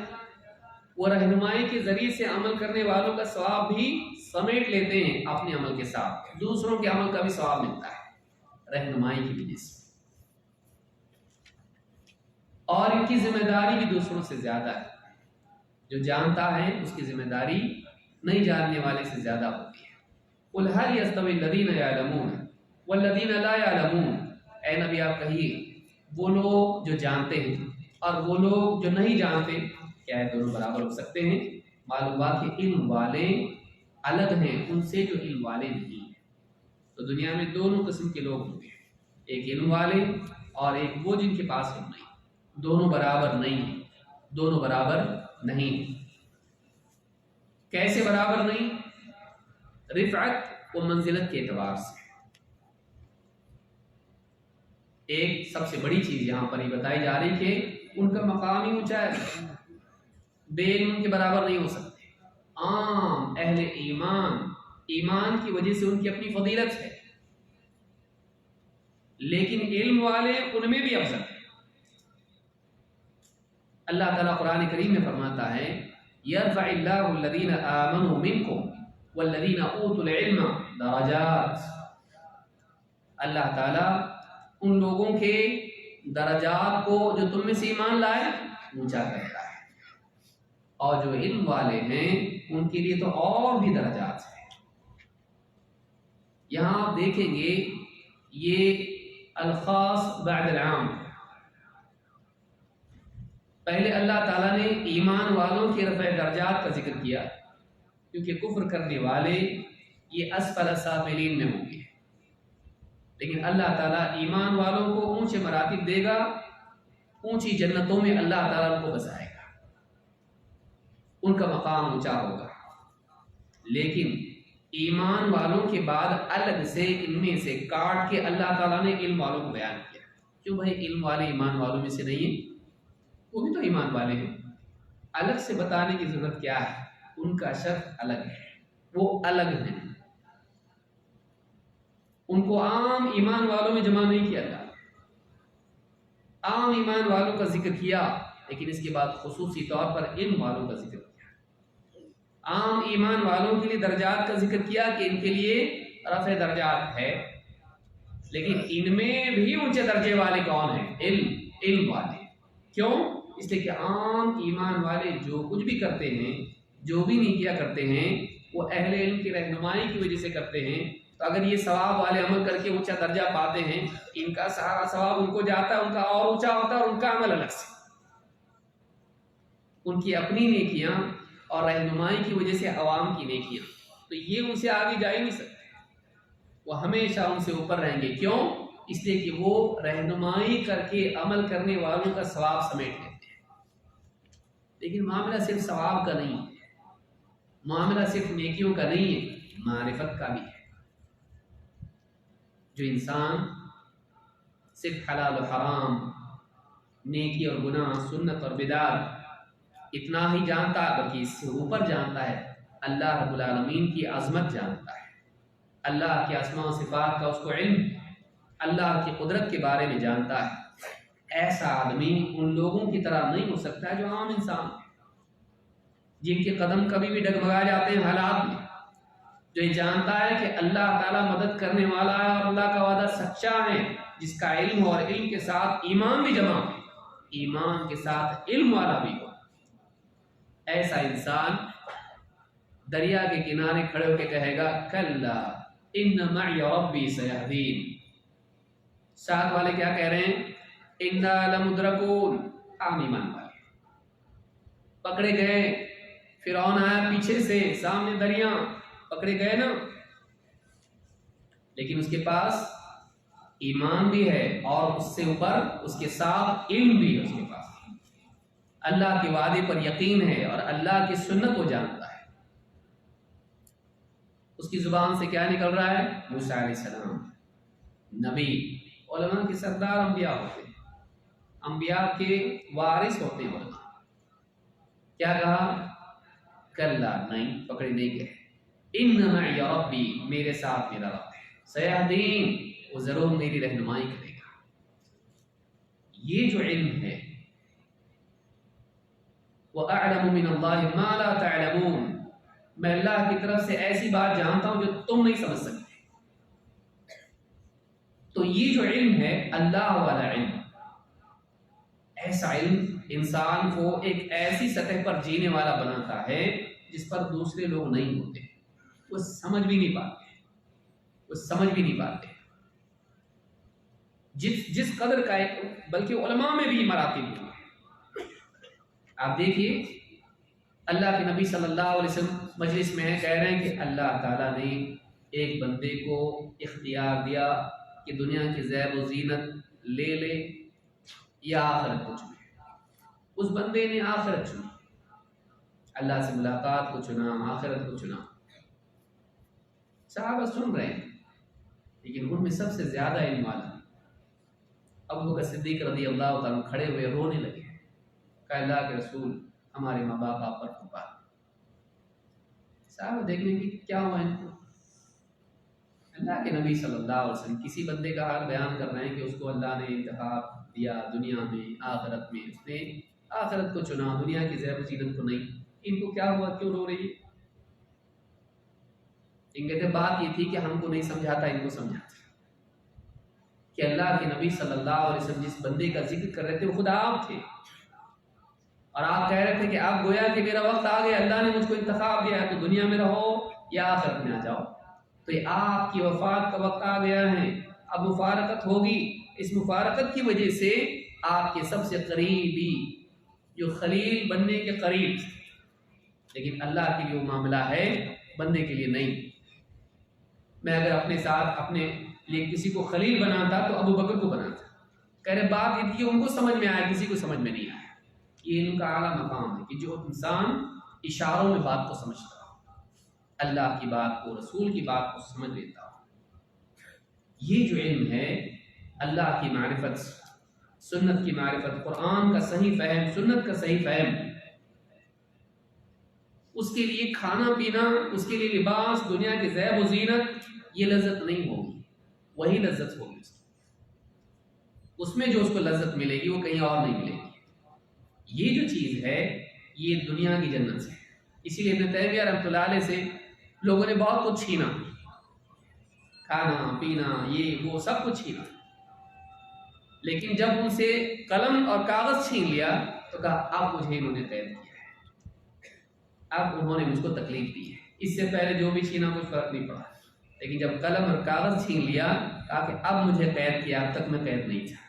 وہ رہنمائی کے ذریعے سے عمل کرنے والوں کا ثواب بھی سمیٹ لیتے ہیں اپنے عمل کے ساتھ، دوسروں کے عمل کا بھی ثواب ملتا ہے رہنمائی کی وجہ سے، اور ان کی ذمہ داری بھی دوسروں سے زیادہ ہے۔ جو جانتا ہے اس کی ذمہ داری نہیں جاننے والے سے زیادہ ہوتی ہے۔ قُلْ هَلْ يَسْتَوِي الَّذِينَ يَعْلَمُونَ وَالَّذِينَ لَا يَعْلَمُونَ، اے نبی آپ کہیے وہ لوگ جو جانتے ہیں اور وہ لوگ جو نہیں جانتے، کیا ہے دونوں برابر ہو سکتے ہیں؟ معلوم بات کہ علم والے الگ ہیں ان سے جو علم والے نہیں ہیں۔ تو دنیا میں دونوں قسم کے لوگ ہوں گے، ایک علم والے اور ایک وہ جن کے پاس علم نہیں، دونوں برابر نہیں ہیں، دونوں برابر نہیں ہیں۔ کیسے برابر نہیں؟ رفعت و منزلت کے اعتبار سے۔ ایک سب سے بڑی چیز یہاں پر یہ بتائی جا رہی کہ ان کا مقام ہی اونچا ہے، بے علم کے برابر نہیں ہو سکتے۔ عام اہل ایمان، ایمان کی وجہ سے ان کی اپنی فضیلت ہے، لیکن علم والے ان میں بھی افضل ہیں۔ اللہ تعالیٰ قرآن کریم میں فرماتا ہے یرفع اللہ الذین آمنوا منکم والذین اوتوا العلم درجات، اللہ تعالیٰ ان لوگوں کے درجات کو جو تم میں سے ایمان لائے اونچا کرتا ہے، اور جو علم والے ہیں ان کے لیے تو اور بھی درجات ہیں۔ یہاں آپ دیکھیں گے یہ الخاص بعد العام، پہلے اللہ تعالیٰ نے ایمان والوں کے رفع درجات کا ذکر کیا، کیونکہ کفر کرنے والے یہ اسفل السافلین میں ہوں گے، لیکن اللہ تعالیٰ ایمان والوں کو اونچے مراتب دے گا، اونچی جنتوں میں اللہ تعالیٰ ان کو بسائے گا، ان کا مقام اونچا ہوگا۔ لیکن ایمان والوں کے بعد الگ سے ان میں سے کاٹ کے اللہ تعالیٰ نے علم والوں کو بیان کیا، کیوں بھائی علم والے ایمان والوں میں سے نہیں ہیں؟ وہ بھی تو ایمان والے ہیں، الگ سے بتانے کی ضرورت کیا ہے؟ ان کا شرف الگ ہے، وہ الگ ہیں، ان کو عام ایمان والوں میں جمع نہیں کیا جاتا۔ عام ایمان والوں کا ذکر کیا، لیکن اس کے بعد خصوصی طور پر علم والوں کا ذکر کیا۔ عام ایمان والوں کے لیے درجات کا ذکر کیا کہ ان کے لیے رفع درجات ہے، لیکن ان میں بھی اونچے درجے والے کون ہیں؟ علم والے۔ کیوں؟ اس لیے کہ عام ایمان والے جو کچھ بھی کرتے ہیں، جو بھی نہیں کیا کرتے ہیں، وہ اہل علم کی رہنمائی کی وجہ سے کرتے ہیں، تو اگر یہ ثواب والے عمل کر کے اونچا درجہ پاتے ہیں، ان کا سارا ثواب ان کو جاتا ہے، ان کا اور اونچا ہوتا ہے، اور ان کا عمل الگ سے، ان کی اپنی نیکیاں اور رہنمائی کی وجہ سے عوام کی نیکیاں، تو یہ ان سے آگے جا ہی نہیں سکتے، وہ ہمیشہ ان سے اوپر رہیں گے۔ کیوں؟ اس لیے کہ وہ رہنمائی کر کے عمل کرنے والوں کا ثواب سمیٹ لیتے ہیں۔ لیکن معاملہ صرف ثواب کا نہیں ہے، معاملہ صرف نیکیوں کا نہیں ہے، معرفت کا بھی ہے۔ جو انسان صرف حلال و حرام، نیکی اور گناہ، سنت اور بدعت اتنا ہی جانتا ہے، بلکہ اس سے اوپر جانتا ہے، اللہ رب العالمین کی عظمت جانتا ہے، اللہ کے اسماء و صفات کا اس کو علم، اللہ کی قدرت کے بارے میں جانتا ہے، ایسا آدمی ان لوگوں کی طرح نہیں ہو سکتا ہے جو عام انسان ہیں، جن کے قدم کبھی بھی ڈگمگا جاتے ہیں حالات میں، جو یہ جانتا ہے کہ اللہ تعالیٰ مدد کرنے والا ہے اور اللہ کا وعدہ سچا ہے، جس کا علم اور علم کے ساتھ ایمان بھی جمع ہے، ایمان کے ساتھ علم والا بھی ہو، ایسا انسان دریا کے کنارے کھڑے ہو کے کہے گا کلا ان معی ربی سیہدین۔ ساتھ والے کیا کہہ رہے ہیں؟ انا لمدرکون، عام ایمان والے پکڑے گئے، فرعون آیا پیچھے سے، سامنے دریا، پکڑے گئے نا، لیکن اس کے پاس ایمان بھی ہے، اور اس سے اوپر اس کے ساتھ علم بھی ہے، اس کے پاس اللہ کے وعدے پر یقین ہے اور اللہ کی سنت کو جانتا ہے۔ اس کی زبان سے کیا نکل رہا ہے؟ موسیٰ علیہ السلام نبی، علماء کے سردار انبیاء ہوتے ہیں، انبیاء کے وارث ہوتے ہیں علماء۔ کیا کہا؟ کلا، نہیں، پکڑے نہیں گئے، ان معی ربی، میرے ساتھ میرا رب ہے، سیہدین، وہ ضرور میری رہنمائی کرے گا۔ یہ جو علم ہے، وَأَعْلَمُ مِنَ اللَّهِ مَا لَا تَعْلَمُونَ، میں اللہ کی طرف سے ایسی بات جانتا ہوں جو تم نہیں سمجھ سکتے۔ تو یہ جو علم ہے اللہ والا علم، ایسا علم انسان کو ایک ایسی سطح پر جینے والا بناتا ہے جس پر دوسرے لوگ نہیں ہوتے، وہ سمجھ بھی نہیں پاتے، جس قدر کا ہے، بلکہ علماء میں بھی مراتب ہیں۔ آپ دیکھیے اللہ کے نبی صلی اللہ علیہ وسلم مجلس میں کہہ رہے ہیں کہ اللہ تعالیٰ نے ایک بندے کو اختیار دیا کہ دنیا کی زیب و زینت لے لے یا آخرت کو چنے۔ اس بندے نے آخرت چنی، اللہ سے ملاقات کو چنا، آخرت کو چنا۔ صحابہ سن رہے ہیں، لیکن ان میں سب سے زیادہ علم والا ابو بکر صدیق رضی اللہ تعالیٰ کھڑے ہوئے رونے لگے، کہ اللہ کے رسول، ہمارے ماں باپ آپ پر پکار۔ صحابہ دیکھنے کی کیا ہوا ان کو؟ اللہ کے نبی صلی اللہ علیہ وسلم کسی بندے کا حال بیان کر رہے ہیں کہ اس کو اللہ نے انتخاب دیا دنیا میں آخرت میں، اس نے آخرت کو چنا، دنیا کی زیب و زینت کو نہیں. ان کو کیا ہوا، کیوں رو رہی ہے؟ ان کہتے بات یہ تھی کہ ہم کو نہیں سمجھاتا، ان کو سمجھاتا کہ اللہ کے نبی صلی اللہ علیہ وسلم جس بندے کا ذکر کر رہے تھے وہ خود آپ تھے، اور آپ کہہ رہے تھے کہ آپ گویا کہ میرا وقت آ گیا، اللہ نے مجھ کو انتخاب دیا ہے، تو دنیا میں رہو یا آخرت میں آ جاؤ. تو یہ آپ کی وفات کا وقت آ گیا ہے، اب مفارقت ہوگی. اس مفارقت کی وجہ سے آپ کے سب سے قریبی جو خلیل بننے کے قریب، لیکن اللہ کے لیے وہ معاملہ ہے، بندے کے لیے نہیں. میں اگر اپنے ساتھ اپنے لیے کسی کو خلیل بناتا تو ابو بکر کو بناتا. کہہ رہے بات یہ تھی کہ ان کو سمجھ میں آیا، کسی کو سمجھ میں نہیں آیا. یہ ان کا اعلیٰ مقام ہے کہ جو انسان اشاروں میں بات کو سمجھتا ہو، اللہ کی بات کو، رسول کی بات کو سمجھ لیتا ہو. یہ جو علم ہے، اللہ کی معرفت، سنت کی معرفت، قرآن کا صحیح فہم، سنت کا صحیح فہم، اس کے لیے کھانا پینا، اس کے لیے لباس، دنیا کی زیب و زینت، یہ لذت نہیں ہوگی، وہی لذت ہوگی اس میں جو اس کو لذت ملے گی وہ کہیں اور نہیں ملے گی. یہ جو چیز ہے یہ دنیا کی جنت ہے. اسی لیے ابن تیمیہ رحمۃ اللہ علیہ سے لوگوں نے بہت کچھ چھینا، کھانا پینا یہ وہ سب کچھ چھینا، لیکن جب ان سے قلم اور کاغذ چھین لیا تو کہا اب مجھے انہوں نے قید کیا ہے، اب انہوں نے مجھ کو تکلیف دی ہے. اس سے پہلے جو بھی چھینا کچھ فرق نہیں پڑا، لیکن جب قلم اور کاغذ چھین لیا کہا کہ اب مجھے قید کیا، اب تک میں قید نہیں تھا.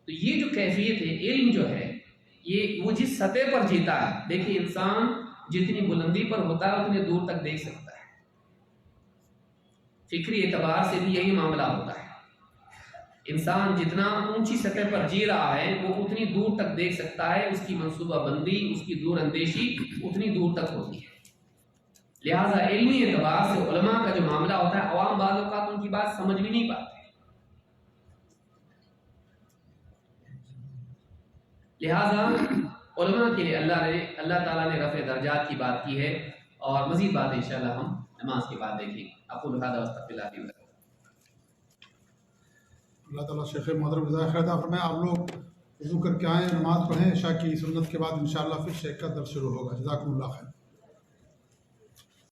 تو یہ جو کیفیت ہے، علم جو ہے یہ وہ جس سطح پر جیتا ہے. دیکھیں انسان جتنی بلندی پر ہوتا ہے اتنے دور تک دیکھ سکتا ہے. فکری اعتبار سے بھی یہی معاملہ ہوتا ہے. انسان جتنا اونچی سطح پر جی رہا ہے وہ اتنی دور تک دیکھ سکتا ہے، اس کی منصوبہ بندی، اس کی دور اندیشی اتنی دور تک ہوتی ہے. لہٰذا علمی اعتبار سے علماء کا جو معاملہ ہوتا ہے، عوام بعض اوقات ان کی بات سمجھ بھی نہیں پاتے. لہٰذا علماء کے لیے اللہ تعالیٰ نے رفع درجات کی بات کی ہے، اور مزید بات انشاءاللہ ہم نماز کے بعد دیکھیں گے. اقول ھذا واستغفر اللہ لي ولکم. اللہ تعالیٰ شیخ محترم جزائے خیر عطا فرمائے. آپ لوگ وضو کر کے آئیں، نماز پڑھیں، عشاء کی سنت کے بعد انشاءاللہ پھر شیخ کا درس شروع ہوگا. جزاکم اللہ خیر.